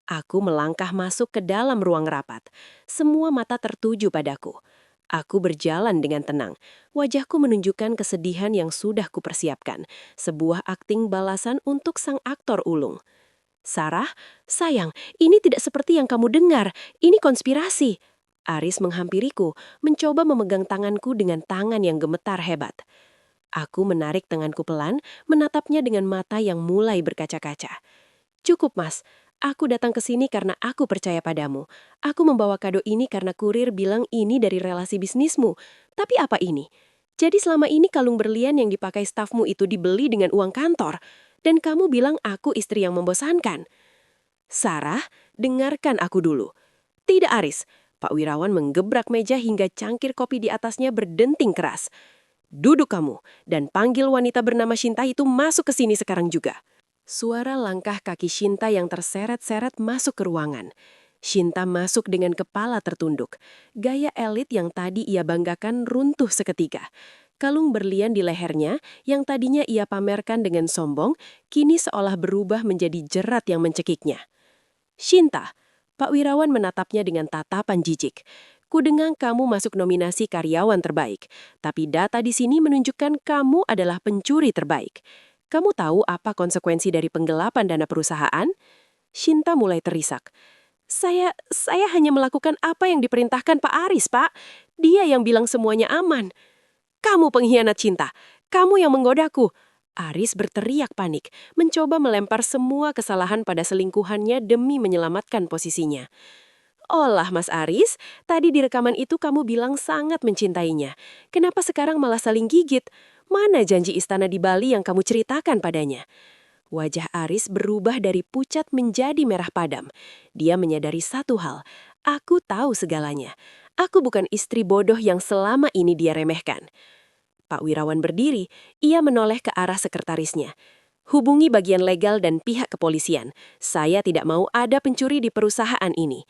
Aku melangkah masuk ke dalam ruang rapat. Semua mata tertuju padaku. Aku berjalan dengan tenang. Wajahku menunjukkan kesedihan yang sudah kupersiapkan. Sebuah akting balasan untuk sang aktor ulung. Sarah, sayang, ini tidak seperti yang kamu dengar. Ini konspirasi. Aris menghampiriku, mencoba memegang tanganku dengan tangan yang gemetar hebat. Aku menarik tanganku pelan, menatapnya dengan mata yang mulai berkaca-kaca. Cukup, Mas. Aku datang ke sini karena aku percaya padamu. Aku membawa kado ini karena kurir bilang ini dari relasi bisnismu. Tapi apa ini? Jadi selama ini kalung berlian yang dipakai stafmu itu dibeli dengan uang kantor. Dan kamu bilang aku istri yang membosankan. Sarah, dengarkan aku dulu. Tidak, Aris. Pak Wirawan menggebrak meja hingga cangkir kopi di atasnya berdenting keras. Duduk kamu, dan panggil wanita bernama Shinta itu masuk ke sini sekarang juga. Suara langkah kaki Shinta yang terseret-seret masuk ke ruangan. Shinta masuk dengan kepala tertunduk. Gaya elit yang tadi ia banggakan runtuh seketika. Kalung berlian di lehernya yang tadinya ia pamerkan dengan sombong, kini seolah berubah menjadi jerat yang mencekiknya. Shinta, Pak Wirawan menatapnya dengan tatapan jijik. Kudengar kamu masuk nominasi karyawan terbaik, tapi data di sini menunjukkan kamu adalah pencuri terbaik. Kamu tahu apa konsekuensi dari penggelapan dana perusahaan? Shinta mulai terisak. Saya hanya melakukan apa yang diperintahkan Pak Aris, Pak. Dia yang bilang semuanya aman. Kamu pengkhianat Shinta. Kamu yang menggodaku. Aris berteriak panik, mencoba melempar semua kesalahan pada selingkuhannya demi menyelamatkan posisinya. Olah, Mas Aris, tadi di rekaman itu kamu bilang sangat mencintainya. Kenapa sekarang malah saling gigit? Mana janji istana di Bali yang kamu ceritakan padanya? Wajah Aris berubah dari pucat menjadi merah padam. Dia menyadari satu hal, aku tahu segalanya. Aku bukan istri bodoh yang selama ini dia remehkan. Pak Wirawan berdiri, ia menoleh ke arah sekretarisnya. Hubungi bagian legal dan pihak kepolisian. Saya tidak mau ada pencuri di perusahaan ini.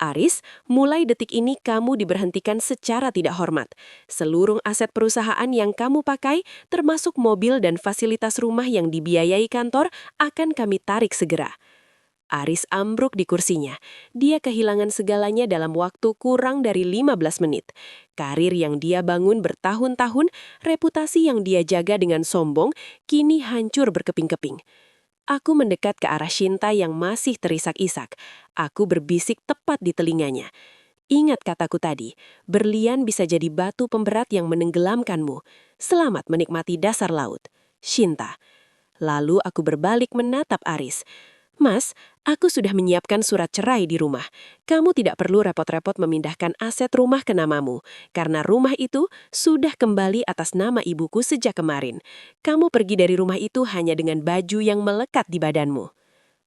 Aris, mulai detik ini kamu diberhentikan secara tidak hormat. Seluruh aset perusahaan yang kamu pakai, termasuk mobil dan fasilitas rumah yang dibiayai kantor, akan kami tarik segera. Aris ambruk di kursinya. Dia kehilangan segalanya dalam waktu kurang dari 15 menit. Karir yang dia bangun bertahun-tahun, reputasi yang dia jaga dengan sombong, kini hancur berkeping-keping. Aku mendekat ke arah Shinta yang masih terisak-isak. Aku berbisik tepat di telinganya. Ingat kataku tadi, berlian bisa jadi batu pemberat yang menenggelamkanmu. Selamat menikmati dasar laut. Shinta. Lalu aku berbalik menatap Aris. Mas, aku sudah menyiapkan surat cerai di rumah. Kamu tidak perlu repot-repot memindahkan aset rumah ke namamu, karena rumah itu sudah kembali atas nama ibuku sejak kemarin. Kamu pergi dari rumah itu hanya dengan baju yang melekat di badanmu.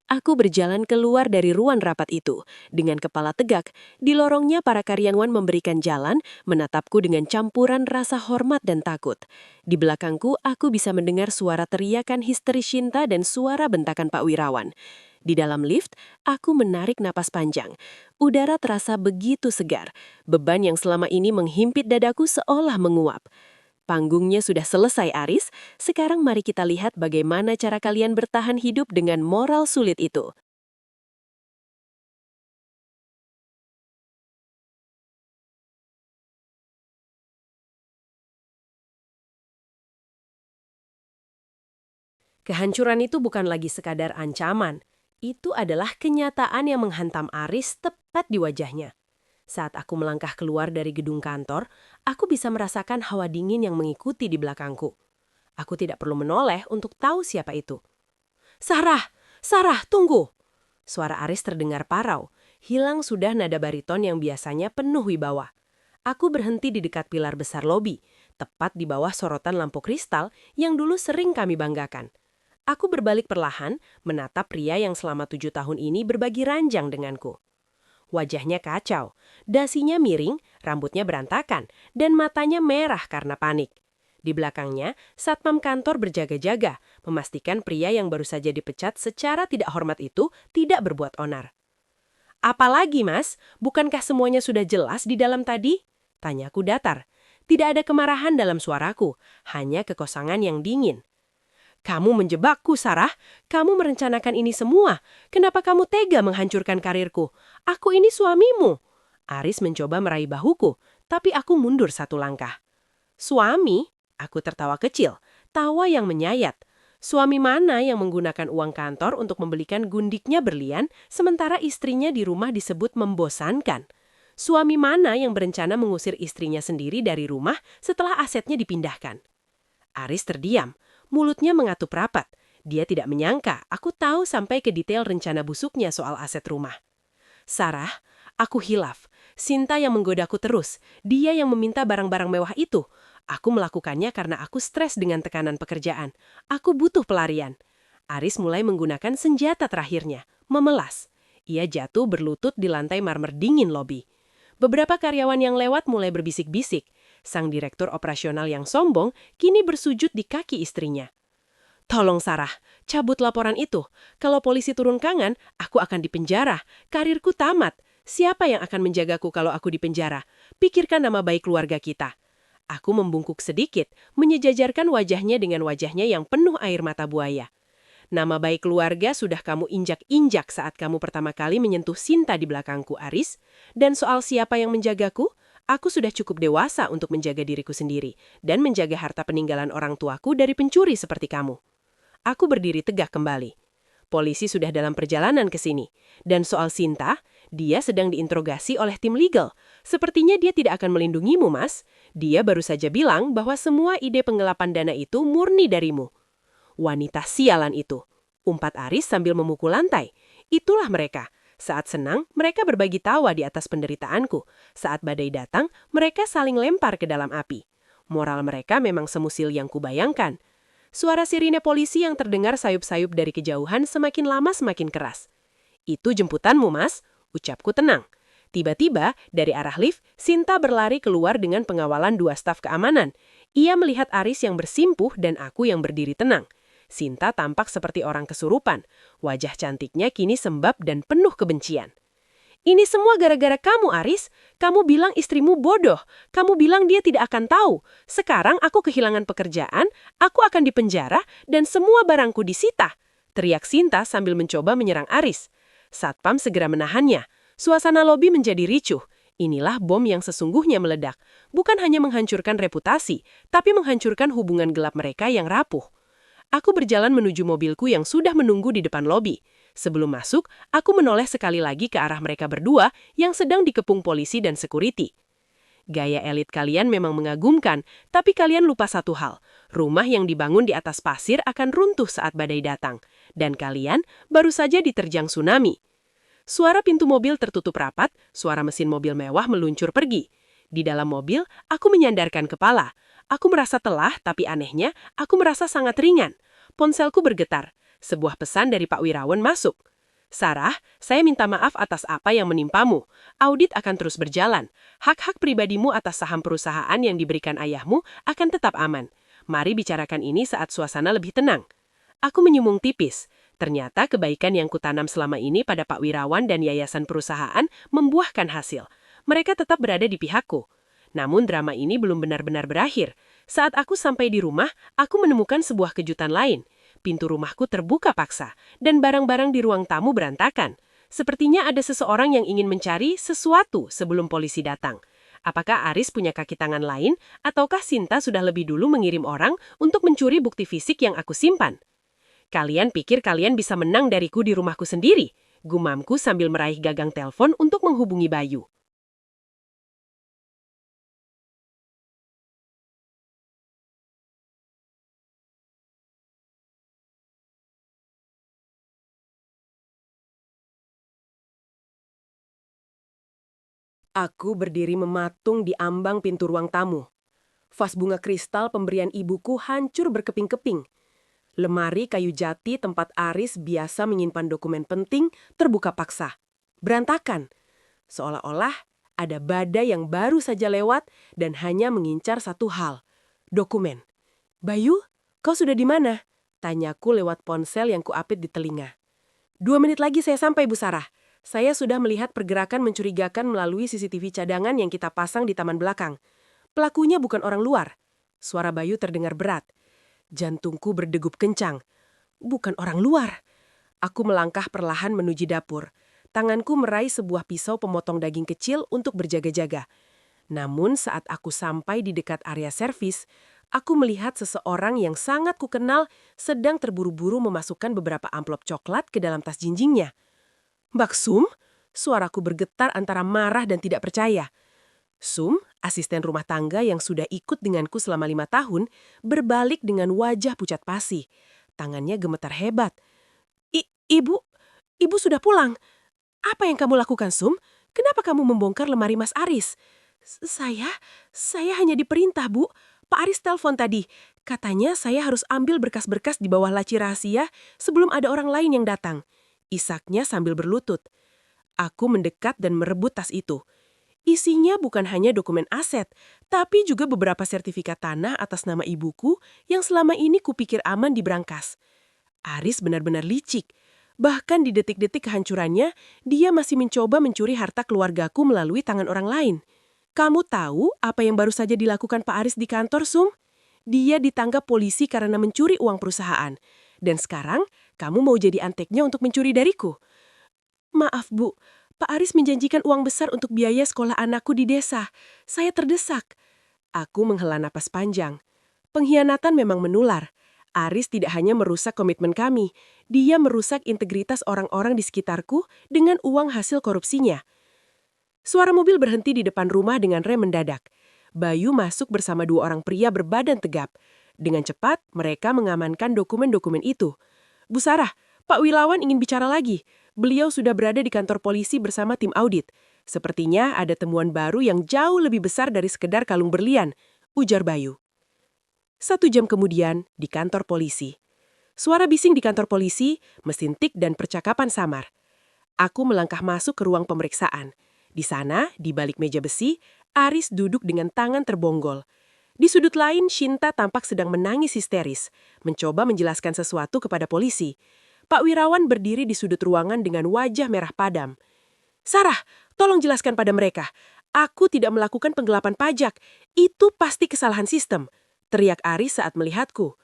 Aku berjalan keluar dari ruang rapat itu. Dengan kepala tegak, di lorongnya para karyawan memberikan jalan, menatapku dengan campuran rasa hormat dan takut. Di belakangku, aku bisa mendengar suara teriakan histeris Shinta dan suara bentakan Pak Wirawan. Di dalam lift, aku menarik napas panjang. Udara terasa begitu segar. Beban yang selama ini menghimpit dadaku seolah menguap. Panggungnya sudah selesai, Aris. Sekarang mari kita lihat bagaimana cara kalian bertahan hidup dengan moral sulit itu. Kehancuran itu bukan lagi sekadar ancaman. Itu adalah kenyataan yang menghantam Aris tepat di wajahnya. Saat aku melangkah keluar dari gedung kantor, aku bisa merasakan hawa dingin yang mengikuti di belakangku. Aku tidak perlu menoleh untuk tahu siapa itu. Sarah! Sarah, tunggu! Suara Aris terdengar parau. Hilang sudah nada bariton yang biasanya penuh wibawa. Aku berhenti di dekat pilar besar lobi, tepat di bawah sorotan lampu kristal yang dulu sering kami banggakan. Aku berbalik perlahan, menatap pria yang selama 7 tahun ini berbagi ranjang denganku. Wajahnya kacau, dasinya miring, rambutnya berantakan, dan matanya merah karena panik. Di belakangnya, satpam kantor berjaga-jaga, memastikan pria yang baru saja dipecat secara tidak hormat itu tidak berbuat onar. "Apalagi, Mas? Bukankah semuanya sudah jelas di dalam tadi?" Tanyaku datar. Tidak ada kemarahan dalam suaraku, hanya kekosongan yang dingin. "Kamu menjebakku, Sarah. Kamu merencanakan ini semua. Kenapa kamu tega menghancurkan karirku? Aku ini suamimu." Aris mencoba meraih bahuku, tapi aku mundur satu langkah. "Suami?" Aku tertawa kecil, tawa yang menyayat. Suami mana yang menggunakan uang kantor untuk membelikan gundiknya berlian, sementara istrinya di rumah disebut membosankan? Suami mana yang berencana mengusir istrinya sendiri dari rumah setelah asetnya dipindahkan? Aris terdiam, mulutnya mengatup rapat. Dia tidak menyangka aku tahu sampai ke detail rencana busuknya soal aset rumah. "Sarah, aku hilaf. Sinta yang menggodaku terus. Dia yang meminta barang-barang mewah itu. Aku melakukannya karena aku stres dengan tekanan pekerjaan. Aku butuh pelarian." Aris mulai menggunakan senjata terakhirnya, memelas. Ia jatuh berlutut di lantai marmer dingin lobi. Beberapa karyawan yang lewat mulai berbisik-bisik. Sang direktur operasional yang sombong kini bersujud di kaki istrinya. "Tolong Sarah, cabut laporan itu. Kalau polisi turun tangan, aku akan dipenjara. Karirku tamat. Siapa yang akan menjagaku kalau aku dipenjara? Pikirkan nama baik keluarga kita." Aku membungkuk sedikit, menyejajarkan wajahnya dengan wajahnya yang penuh air mata buaya. "Nama baik keluarga sudah kamu injak-injak saat kamu pertama kali menyentuh Sinta di belakangku, Aris. Dan soal siapa yang menjagaku, aku sudah cukup dewasa untuk menjaga diriku sendiri dan menjaga harta peninggalan orang tuaku dari pencuri seperti kamu." Aku berdiri tegak kembali. Polisi sudah dalam perjalanan ke sini. Dan soal Sinta, dia sedang diinterogasi oleh tim legal. Sepertinya dia tidak akan melindungimu, Mas. Dia baru saja bilang bahwa semua ide penggelapan dana itu murni darimu. "Wanita sialan itu," umpat Aris sambil memukul lantai. "Itulah mereka. Saat senang, mereka berbagi tawa di atas penderitaanku. Saat badai datang, mereka saling lempar ke dalam api. Moral mereka memang semusil yang kubayangkan." Suara sirine polisi yang terdengar sayup-sayup dari kejauhan semakin lama semakin keras. "Itu jemputanmu, Mas," ucapku tenang. Tiba-tiba, dari arah lift, Sinta berlari keluar dengan pengawalan 2 staf keamanan. Ia melihat Aris yang bersimpuh dan aku yang berdiri tenang. Sinta tampak seperti orang kesurupan. Wajah cantiknya kini sembab dan penuh kebencian. "Ini semua gara-gara kamu, Aris. Kamu bilang istrimu bodoh. Kamu bilang dia tidak akan tahu. Sekarang aku kehilangan pekerjaan, aku akan dipenjara, dan semua barangku disita," teriak Sinta sambil mencoba menyerang Aris. Satpam segera menahannya. Suasana lobi menjadi ricuh. Inilah bom yang sesungguhnya meledak. Bukan hanya menghancurkan reputasi, tapi menghancurkan hubungan gelap mereka yang rapuh. Aku berjalan menuju mobilku yang sudah menunggu di depan lobi. Sebelum masuk, aku menoleh sekali lagi ke arah mereka berdua yang sedang dikepung polisi dan security. "Gaya elit kalian memang mengagumkan, tapi kalian lupa satu hal. Rumah yang dibangun di atas pasir akan runtuh saat badai datang. Dan kalian baru saja diterjang tsunami." Suara pintu mobil tertutup rapat, suara mesin mobil mewah meluncur pergi. Di dalam mobil, aku menyandarkan kepala. Aku merasa telah, tapi anehnya, aku merasa sangat ringan. Ponselku bergetar. Sebuah pesan dari Pak Wirawan masuk. "Sarah, saya minta maaf atas apa yang menimpamu. Audit akan terus berjalan. Hak-hak pribadimu atas saham perusahaan yang diberikan ayahmu akan tetap aman. Mari bicarakan ini saat suasana lebih tenang." Aku menyumung tipis. Ternyata kebaikan yang kutanam selama ini pada Pak Wirawan dan yayasan perusahaan membuahkan hasil. Mereka tetap berada di pihakku. Namun drama ini belum benar-benar berakhir. Saat aku sampai di rumah, aku menemukan sebuah kejutan lain. Pintu rumahku terbuka paksa, dan barang-barang di ruang tamu berantakan. Sepertinya ada seseorang yang ingin mencari sesuatu sebelum polisi datang. Apakah Aris punya kaki tangan lain, ataukah Sinta sudah lebih dulu mengirim orang untuk mencuri bukti fisik yang aku simpan? Kalian pikir kalian bisa menang dariku di rumahku sendiri? Gumamku sambil meraih gagang telepon untuk menghubungi Bayu. Aku berdiri mematung di ambang pintu ruang tamu. Vas bunga kristal pemberian ibuku hancur berkeping-keping. Lemari kayu jati tempat Aris biasa menyimpan dokumen penting terbuka paksa. Berantakan. Seolah-olah ada badai yang baru saja lewat dan hanya mengincar satu hal. Dokumen. Bayu, kau sudah di mana? Tanyaku lewat ponsel yang kuapit di telinga. 2 menit lagi saya sampai, Bu Sarah. Saya sudah melihat pergerakan mencurigakan melalui CCTV cadangan yang kita pasang di taman belakang. Pelakunya bukan orang luar. Suara Bayu terdengar berat. Jantungku berdegup kencang. Bukan orang luar. Aku melangkah perlahan menuju dapur. Tanganku meraih sebuah pisau pemotong daging kecil untuk berjaga-jaga. Namun saat aku sampai di dekat area servis, aku melihat seseorang yang sangat kukenal sedang terburu-buru memasukkan beberapa amplop coklat ke dalam tas jinjingnya. Mbak Sum? Suaraku bergetar antara marah dan tidak percaya. Sum, asisten rumah tangga yang sudah ikut denganku selama 5 tahun, berbalik dengan wajah pucat pasi. Tangannya gemetar hebat. Ibu, ibu sudah pulang. Apa yang kamu lakukan, Sum? Kenapa kamu membongkar lemari Mas Aris? Saya hanya diperintah, Bu. Pak Aris telepon tadi. Katanya saya harus ambil berkas-berkas di bawah laci rahasia sebelum ada orang lain yang datang. Isaknya sambil berlutut. Aku mendekat dan merebut tas itu. Isinya bukan hanya dokumen aset, tapi juga beberapa sertifikat tanah atas nama ibuku yang selama ini kupikir aman di brankas. Aris benar-benar licik. Bahkan di detik-detik kehancurannya, dia masih mencoba mencuri harta keluargaku melalui tangan orang lain. Kamu tahu apa yang baru saja dilakukan Pak Aris di kantor, Sum? Dia ditangkap polisi karena mencuri uang perusahaan. Dan sekarang, kamu mau jadi anteknya untuk mencuri dariku? Maaf, Bu. Pak Aris menjanjikan uang besar untuk biaya sekolah anakku di desa. Saya terdesak. Aku menghela napas panjang. Pengkhianatan memang menular. Aris tidak hanya merusak komitmen kami, dia merusak integritas orang-orang di sekitarku dengan uang hasil korupsinya. Suara mobil berhenti di depan rumah dengan rem mendadak. Bayu masuk bersama 2 orang pria berbadan tegap. Dengan cepat, mereka mengamankan dokumen-dokumen itu. Bu Sarah, Pak Wilawan ingin bicara lagi. Beliau sudah berada di kantor polisi bersama tim audit. Sepertinya ada temuan baru yang jauh lebih besar dari sekedar kalung berlian, ujar Bayu. 1 jam kemudian, di kantor polisi. Suara bising di kantor polisi, mesin tik dan percakapan samar. Aku melangkah masuk ke ruang pemeriksaan. Di sana, di balik meja besi, Aris duduk dengan tangan terbonggol. Di sudut lain, Shinta tampak sedang menangis histeris, mencoba menjelaskan sesuatu kepada polisi. Pak Wirawan berdiri di sudut ruangan dengan wajah merah padam. Sarah, tolong jelaskan pada mereka. Aku tidak melakukan penggelapan pajak. Itu pasti kesalahan sistem. Teriak Aris saat melihatku.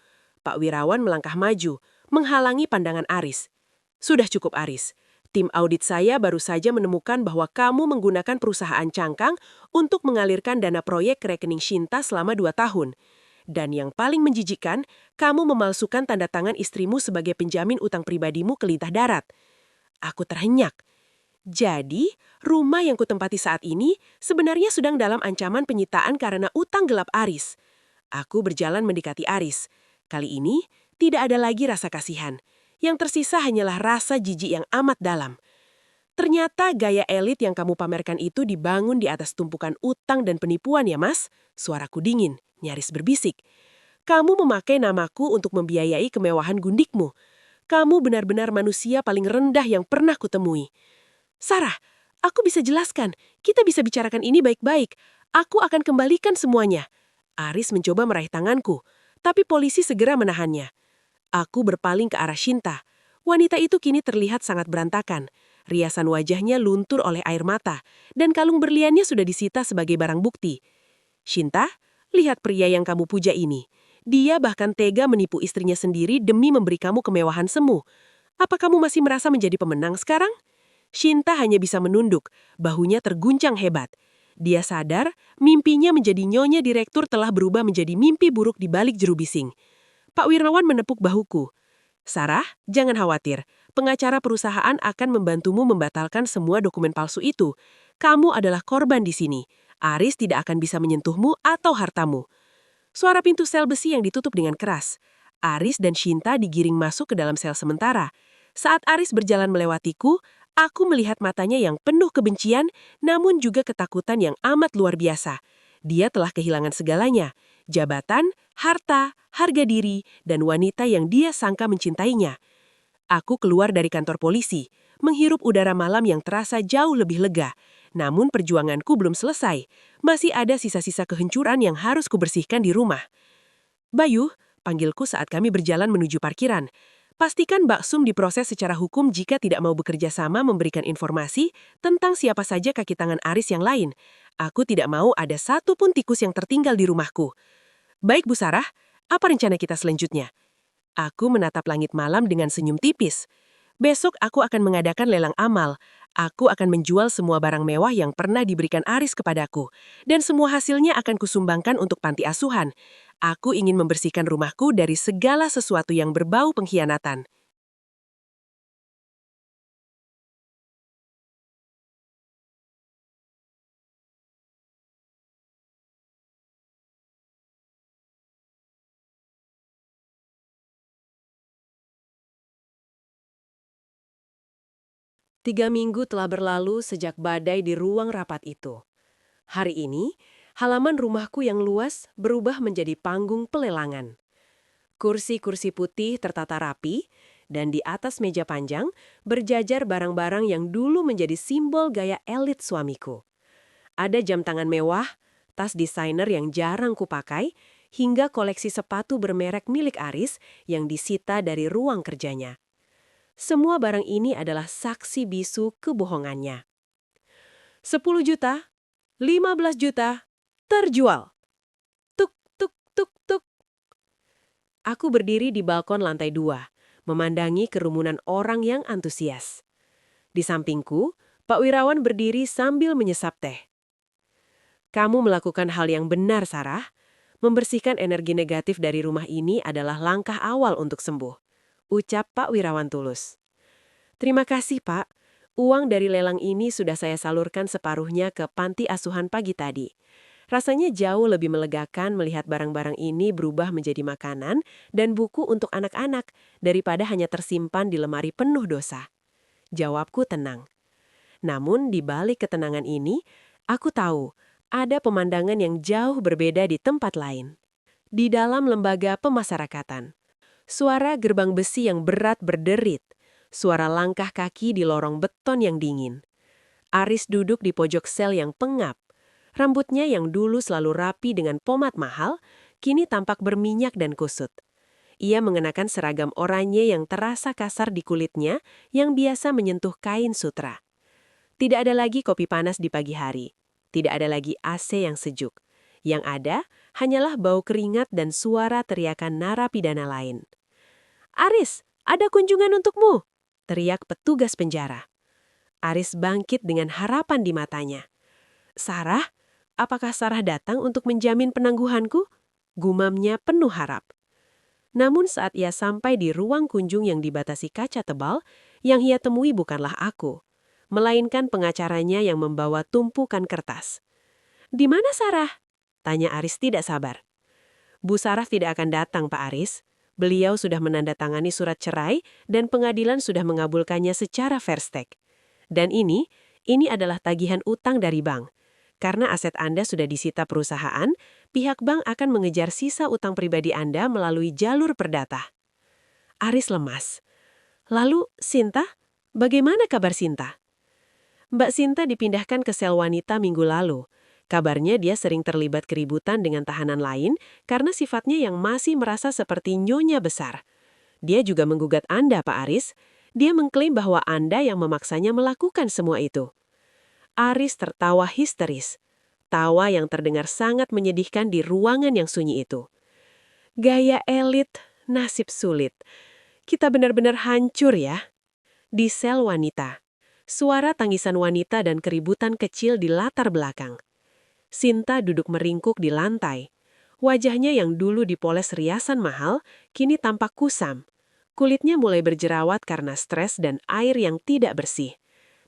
Pak Wirawan melangkah maju, menghalangi pandangan Aris. Sudah cukup, Aris. Tim audit saya baru saja menemukan bahwa kamu menggunakan perusahaan cangkang untuk mengalirkan dana proyek ke rekening Shinta selama 2 tahun. Dan yang paling menjijikkan, kamu memalsukan tanda tangan istrimu sebagai penjamin utang pribadimu ke Lintah Darat. Aku terhenyak. Jadi, rumah yang kutempati saat ini sebenarnya sedang dalam ancaman penyitaan karena utang gelap Aris. Aku berjalan mendekati Aris. Kali ini, tidak ada lagi rasa kasihan. Yang tersisa hanyalah rasa jijik yang amat dalam. Ternyata gaya elit yang kamu pamerkan itu dibangun di atas tumpukan utang dan penipuan ya, Mas? Suaraku dingin, nyaris berbisik. Kamu memakai namaku untuk membiayai kemewahan gundikmu. Kamu benar-benar manusia paling rendah yang pernah kutemui. Sarah, aku bisa jelaskan. Kita bisa bicarakan ini baik-baik. Aku akan kembalikan semuanya. Aris mencoba meraih tanganku, tapi polisi segera menahannya. Aku berpaling ke arah Shinta. Wanita itu kini terlihat sangat berantakan. Riasan wajahnya luntur oleh air mata, dan kalung berliannya sudah disita sebagai barang bukti. Shinta, lihat pria yang kamu puja ini. Dia bahkan tega menipu istrinya sendiri demi memberi kamu kemewahan semu. Apa kamu masih merasa menjadi pemenang sekarang? Shinta hanya bisa menunduk, bahunya terguncang hebat. Dia sadar mimpinya menjadi nyonya direktur telah berubah menjadi mimpi buruk di balik jeru bising. Pak Wirnawan menepuk bahuku. Sarah, jangan khawatir. Pengacara perusahaan akan membantumu membatalkan semua dokumen palsu itu. Kamu adalah korban di sini. Aris tidak akan bisa menyentuhmu atau hartamu. Suara pintu sel besi yang ditutup dengan keras. Aris dan Shinta digiring masuk ke dalam sel sementara. Saat Aris berjalan melewatiku, aku melihat matanya yang penuh kebencian, namun juga ketakutan yang amat luar biasa. Dia telah kehilangan segalanya, jabatan, harta, harga diri, dan wanita yang dia sangka mencintainya. Aku keluar dari kantor polisi, menghirup udara malam yang terasa jauh lebih lega. Namun perjuanganku belum selesai. Masih ada sisa-sisa kehancuran yang harus kubersihkan di rumah. Bayu, panggilku saat kami berjalan menuju parkiran. Pastikan Mbak Sum diproses secara hukum jika tidak mau bekerja sama memberikan informasi tentang siapa saja kaki tangan Aris yang lain. Aku tidak mau ada satu pun tikus yang tertinggal di rumahku. Baik Bu Sarah, apa rencana kita selanjutnya? Aku menatap langit malam dengan senyum tipis. Besok aku akan mengadakan lelang amal. Aku akan menjual semua barang mewah yang pernah diberikan Aris kepadaku. Dan semua hasilnya akan kusumbangkan untuk panti asuhan. Aku ingin membersihkan rumahku dari segala sesuatu yang berbau pengkhianatan. Tiga minggu telah berlalu sejak badai di ruang rapat itu. Hari ini, halaman rumahku yang luas berubah menjadi panggung pelelangan. Kursi-kursi putih tertata rapi, dan di atas meja panjang berjajar barang-barang yang dulu menjadi simbol gaya elit suamiku. Ada jam tangan mewah, tas desainer yang jarang kupakai, hingga koleksi sepatu bermerek milik Aris yang disita dari ruang kerjanya. Semua barang ini adalah saksi bisu kebohongannya. 10 juta, 15 juta, terjual. Tuk, tuk, tuk, tuk. Aku berdiri di balkon lantai 2, memandangi kerumunan orang yang antusias. Di sampingku, Pak Wirawan berdiri sambil menyesap teh. Kamu melakukan hal yang benar, Sarah. Membersihkan energi negatif dari rumah ini adalah langkah awal untuk sembuh. Ucap Pak Wirawan tulus. Terima kasih, Pak. Uang dari lelang ini sudah saya salurkan separuhnya ke panti asuhan pagi tadi. Rasanya jauh lebih melegakan melihat barang-barang ini berubah menjadi makanan dan buku untuk anak-anak daripada hanya tersimpan di lemari penuh dosa. Jawabku tenang. Namun di balik ketenangan ini, aku tahu ada pemandangan yang jauh berbeda di tempat lain. Di dalam lembaga pemasyarakatan, suara gerbang besi yang berat berderit, suara langkah kaki di lorong beton yang dingin. Aris duduk di pojok sel yang pengap. Rambutnya yang dulu selalu rapi dengan pomade mahal, kini tampak berminyak dan kusut. Ia mengenakan seragam oranye yang terasa kasar di kulitnya yang biasa menyentuh kain sutra. Tidak ada lagi kopi panas di pagi hari. Tidak ada lagi AC yang sejuk. Yang ada hanyalah bau keringat dan suara teriakan narapidana lain. "Aris, ada kunjungan untukmu!" teriak petugas penjara. Aris bangkit dengan harapan di matanya. "Sarah? Apakah Sarah datang untuk menjamin penangguhanku?" Gumamnya penuh harap. Namun saat ia sampai di ruang kunjung yang dibatasi kaca tebal, yang ia temui bukanlah aku, melainkan pengacaranya yang membawa tumpukan kertas. "Di mana Sarah?" tanya Aris tidak sabar. "Bu Sarah tidak akan datang, Pak Aris. Beliau sudah menandatangani surat cerai dan pengadilan sudah mengabulkannya secara fair stake. Dan ini adalah tagihan utang dari bank. Karena aset Anda sudah disita perusahaan, pihak bank akan mengejar sisa utang pribadi Anda melalui jalur perdata." Aris lemas. "Lalu, Sinta? Bagaimana kabar Sinta?" "Mbak Sinta dipindahkan ke sel wanita minggu lalu. Kabarnya dia sering terlibat keributan dengan tahanan lain karena sifatnya yang masih merasa seperti nyonya besar. Dia juga menggugat Anda, Pak Aris. Dia mengklaim bahwa Anda yang memaksanya melakukan semua itu." Aris tertawa histeris. Tawa yang terdengar sangat menyedihkan di ruangan yang sunyi itu. "Gaya elit, nasib sulit. Kita benar-benar hancur ya." Di sel wanita, suara tangisan wanita dan keributan kecil di latar belakang. Sinta duduk meringkuk di lantai. Wajahnya yang dulu dipoles riasan mahal, kini tampak kusam. Kulitnya mulai berjerawat karena stres dan air yang tidak bersih.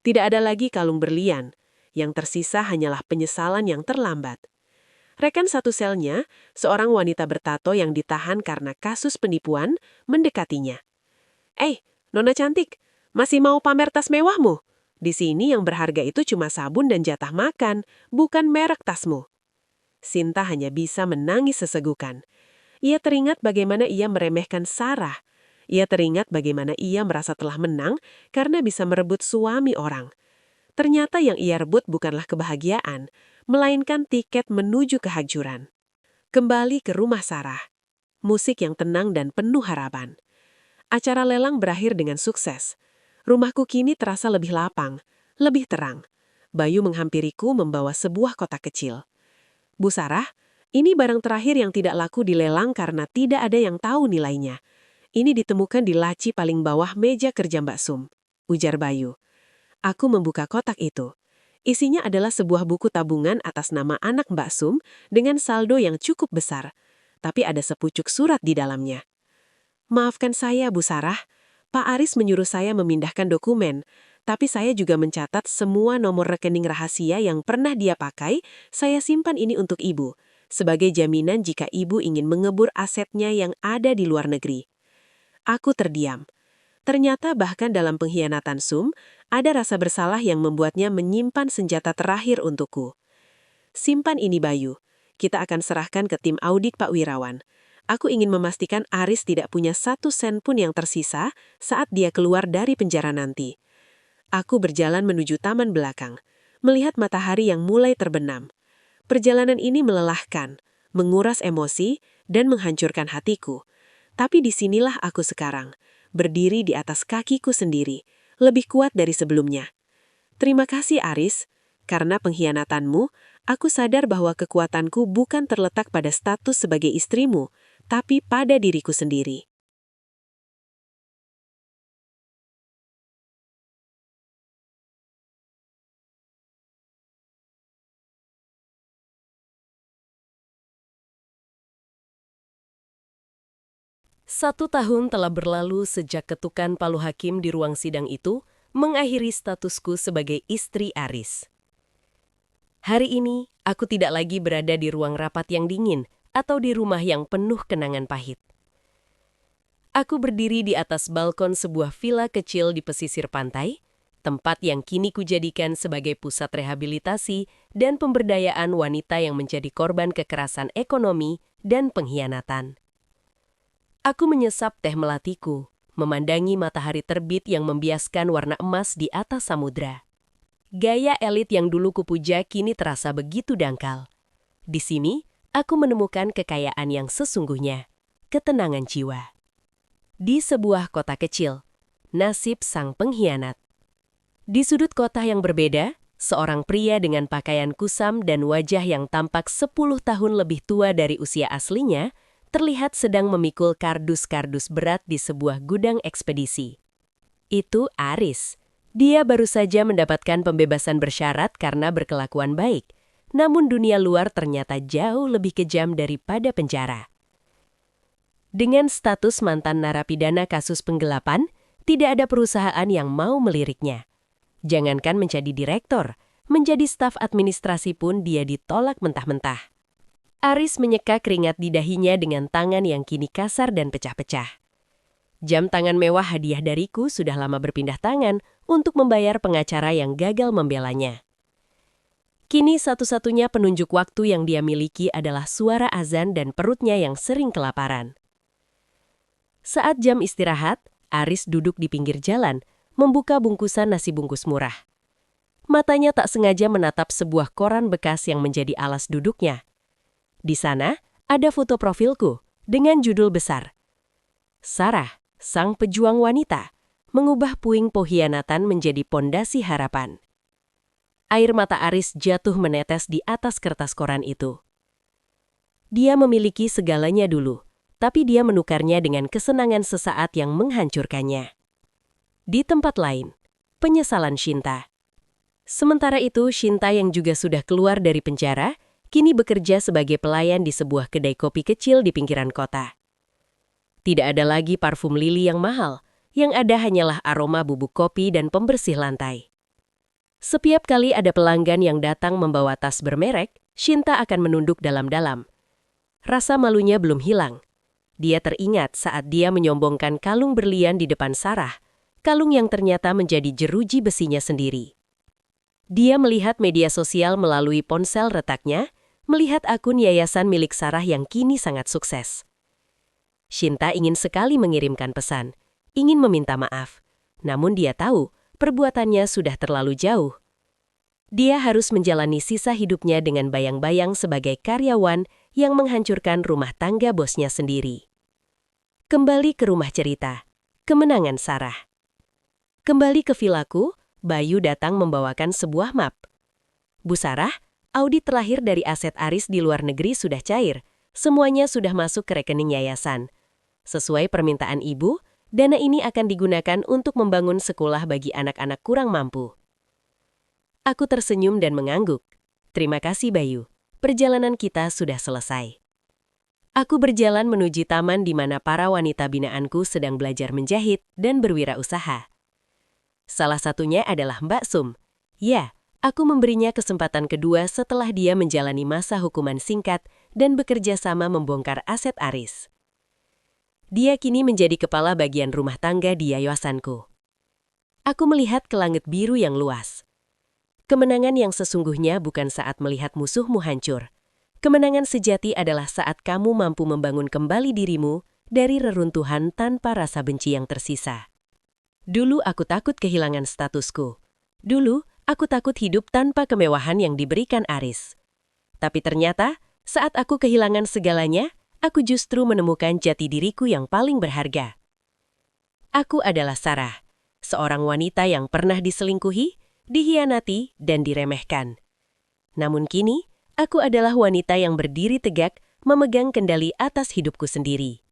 Tidak ada lagi kalung berlian. Yang tersisa hanyalah penyesalan yang terlambat. Rekan satu selnya, seorang wanita bertato yang ditahan karena kasus penipuan, mendekatinya. Nona cantik, masih mau pamer tas mewahmu? Di sini yang berharga itu cuma sabun dan jatah makan, bukan merek tasmu. Sinta hanya bisa menangis sesegukan. Ia teringat bagaimana ia meremehkan Sarah. Ia teringat bagaimana ia merasa telah menang karena bisa merebut suami orang. Ternyata yang ia rebut bukanlah kebahagiaan, melainkan tiket menuju kehancuran. Kembali ke rumah Sarah. Musik yang tenang dan penuh harapan. Acara lelang berakhir dengan sukses. Rumahku kini terasa lebih lapang, lebih terang. Bayu menghampiriku membawa sebuah kotak kecil. Bu Sarah, ini barang terakhir yang tidak laku dilelang karena tidak ada yang tahu nilainya. Ini ditemukan di laci paling bawah meja kerja Mbak Sum, ujar Bayu. Aku membuka kotak itu. Isinya adalah sebuah buku tabungan atas nama anak Mbak Sum dengan saldo yang cukup besar. Tapi ada sepucuk surat di dalamnya. Maafkan saya, Bu Sarah. Pak Aris menyuruh saya memindahkan dokumen. Tapi saya juga mencatat semua nomor rekening rahasia yang pernah dia pakai. Saya simpan ini untuk Ibu. Sebagai jaminan jika Ibu ingin mengebur asetnya yang ada di luar negeri. Aku terdiam. Ternyata bahkan dalam pengkhianatan Sum, ada rasa bersalah yang membuatnya menyimpan senjata terakhir untukku. Simpan ini Bayu. Kita akan serahkan ke tim audit Pak Wirawan. Aku ingin memastikan Aris tidak punya 1 sen pun yang tersisa saat dia keluar dari penjara nanti. Aku berjalan menuju taman belakang, melihat matahari yang mulai terbenam. Perjalanan ini melelahkan, menguras emosi, dan menghancurkan hatiku. Tapi disinilah aku sekarang, berdiri di atas kakiku sendiri, lebih kuat dari sebelumnya. Terima kasih Aris, karena pengkhianatanmu, aku sadar bahwa kekuatanku bukan terletak pada status sebagai istrimu, tapi pada diriku sendiri. Satu tahun telah berlalu sejak ketukan palu hakim di ruang sidang itu mengakhiri statusku sebagai istri Aris. Hari ini, aku tidak lagi berada di ruang rapat yang dingin atau di rumah yang penuh kenangan pahit. Aku berdiri di atas balkon sebuah villa kecil di pesisir pantai, tempat yang kini kujadikan sebagai pusat rehabilitasi dan pemberdayaan wanita yang menjadi korban kekerasan ekonomi dan pengkhianatan. Aku menyesap teh melatiku, memandangi matahari terbit yang membiaskan warna emas di atas samudra. Gaya elit yang dulu kupuja kini terasa begitu dangkal. Di sini, aku menemukan kekayaan yang sesungguhnya, ketenangan jiwa. Di sebuah kota kecil, nasib sang pengkhianat. Di sudut kota yang berbeda, seorang pria dengan pakaian kusam dan wajah yang tampak 10 tahun lebih tua dari usia aslinya, terlihat sedang memikul kardus-kardus berat di sebuah gudang ekspedisi. Itu Aris. Dia baru saja mendapatkan pembebasan bersyarat karena berkelakuan baik, namun dunia luar ternyata jauh lebih kejam daripada penjara. Dengan status mantan narapidana kasus penggelapan, tidak ada perusahaan yang mau meliriknya. Jangankan menjadi direktur, menjadi staf administrasi pun dia ditolak mentah-mentah. Aris menyeka keringat di dahinya dengan tangan yang kini kasar dan pecah-pecah. Jam tangan mewah hadiah dariku sudah lama berpindah tangan untuk membayar pengacara yang gagal membelanya. Kini satu-satunya penunjuk waktu yang dia miliki adalah suara azan dan perutnya yang sering kelaparan. Saat jam istirahat, Aris duduk di pinggir jalan, membuka bungkusan nasi bungkus murah. Matanya tak sengaja menatap sebuah koran bekas yang menjadi alas duduknya. Di sana, ada foto profilku dengan judul besar. Sarah, sang pejuang wanita, mengubah puing pengkhianatan menjadi pondasi harapan. Air mata Aris jatuh menetes di atas kertas koran itu. Dia memiliki segalanya dulu, tapi dia menukarnya dengan kesenangan sesaat yang menghancurkannya. Di tempat lain, penyesalan Shinta. Sementara itu, Shinta yang juga sudah keluar dari penjara, kini bekerja sebagai pelayan di sebuah kedai kopi kecil di pinggiran kota. Tidak ada lagi parfum lili yang mahal, yang ada hanyalah aroma bubuk kopi dan pembersih lantai. Setiap kali ada pelanggan yang datang membawa tas bermerek, Shinta akan menunduk dalam-dalam. Rasa malunya belum hilang. Dia teringat saat dia menyombongkan kalung berlian di depan Sarah, kalung yang ternyata menjadi jeruji besinya sendiri. Dia melihat media sosial melalui ponsel retaknya, melihat akun yayasan milik Sarah yang kini sangat sukses. Shinta ingin sekali mengirimkan pesan, ingin meminta maaf. Namun dia tahu, perbuatannya sudah terlalu jauh. Dia harus menjalani sisa hidupnya dengan bayang-bayang sebagai karyawan yang menghancurkan rumah tangga bosnya sendiri. Kembali ke rumah cerita, kemenangan Sarah. Kembali ke vilaku, Bayu datang membawakan sebuah map. Bu Sarah, audit terakhir dari aset Aris di luar negeri sudah cair. Semuanya sudah masuk ke rekening yayasan. Sesuai permintaan ibu, dana ini akan digunakan untuk membangun sekolah bagi anak-anak kurang mampu. Aku tersenyum dan mengangguk. Terima kasih Bayu, perjalanan kita sudah selesai. Aku berjalan menuju taman di mana para wanita binaanku sedang belajar menjahit dan berwirausaha. Salah satunya adalah Mbak Sum. Ya, aku memberinya kesempatan kedua setelah dia menjalani masa hukuman singkat dan bekerja sama membongkar aset Aris. Dia kini menjadi kepala bagian rumah tangga di yayasanku. Aku melihat ke langit biru yang luas. Kemenangan yang sesungguhnya bukan saat melihat musuhmu hancur. Kemenangan sejati adalah saat kamu mampu membangun kembali dirimu dari reruntuhan tanpa rasa benci yang tersisa. Dulu aku takut kehilangan statusku. Dulu aku takut hidup tanpa kemewahan yang diberikan Aris. Tapi ternyata, saat aku kehilangan segalanya, aku justru menemukan jati diriku yang paling berharga. Aku adalah Sarah, seorang wanita yang pernah diselingkuhi, dihianati, dan diremehkan. Namun kini, aku adalah wanita yang berdiri tegak, memegang kendali atas hidupku sendiri.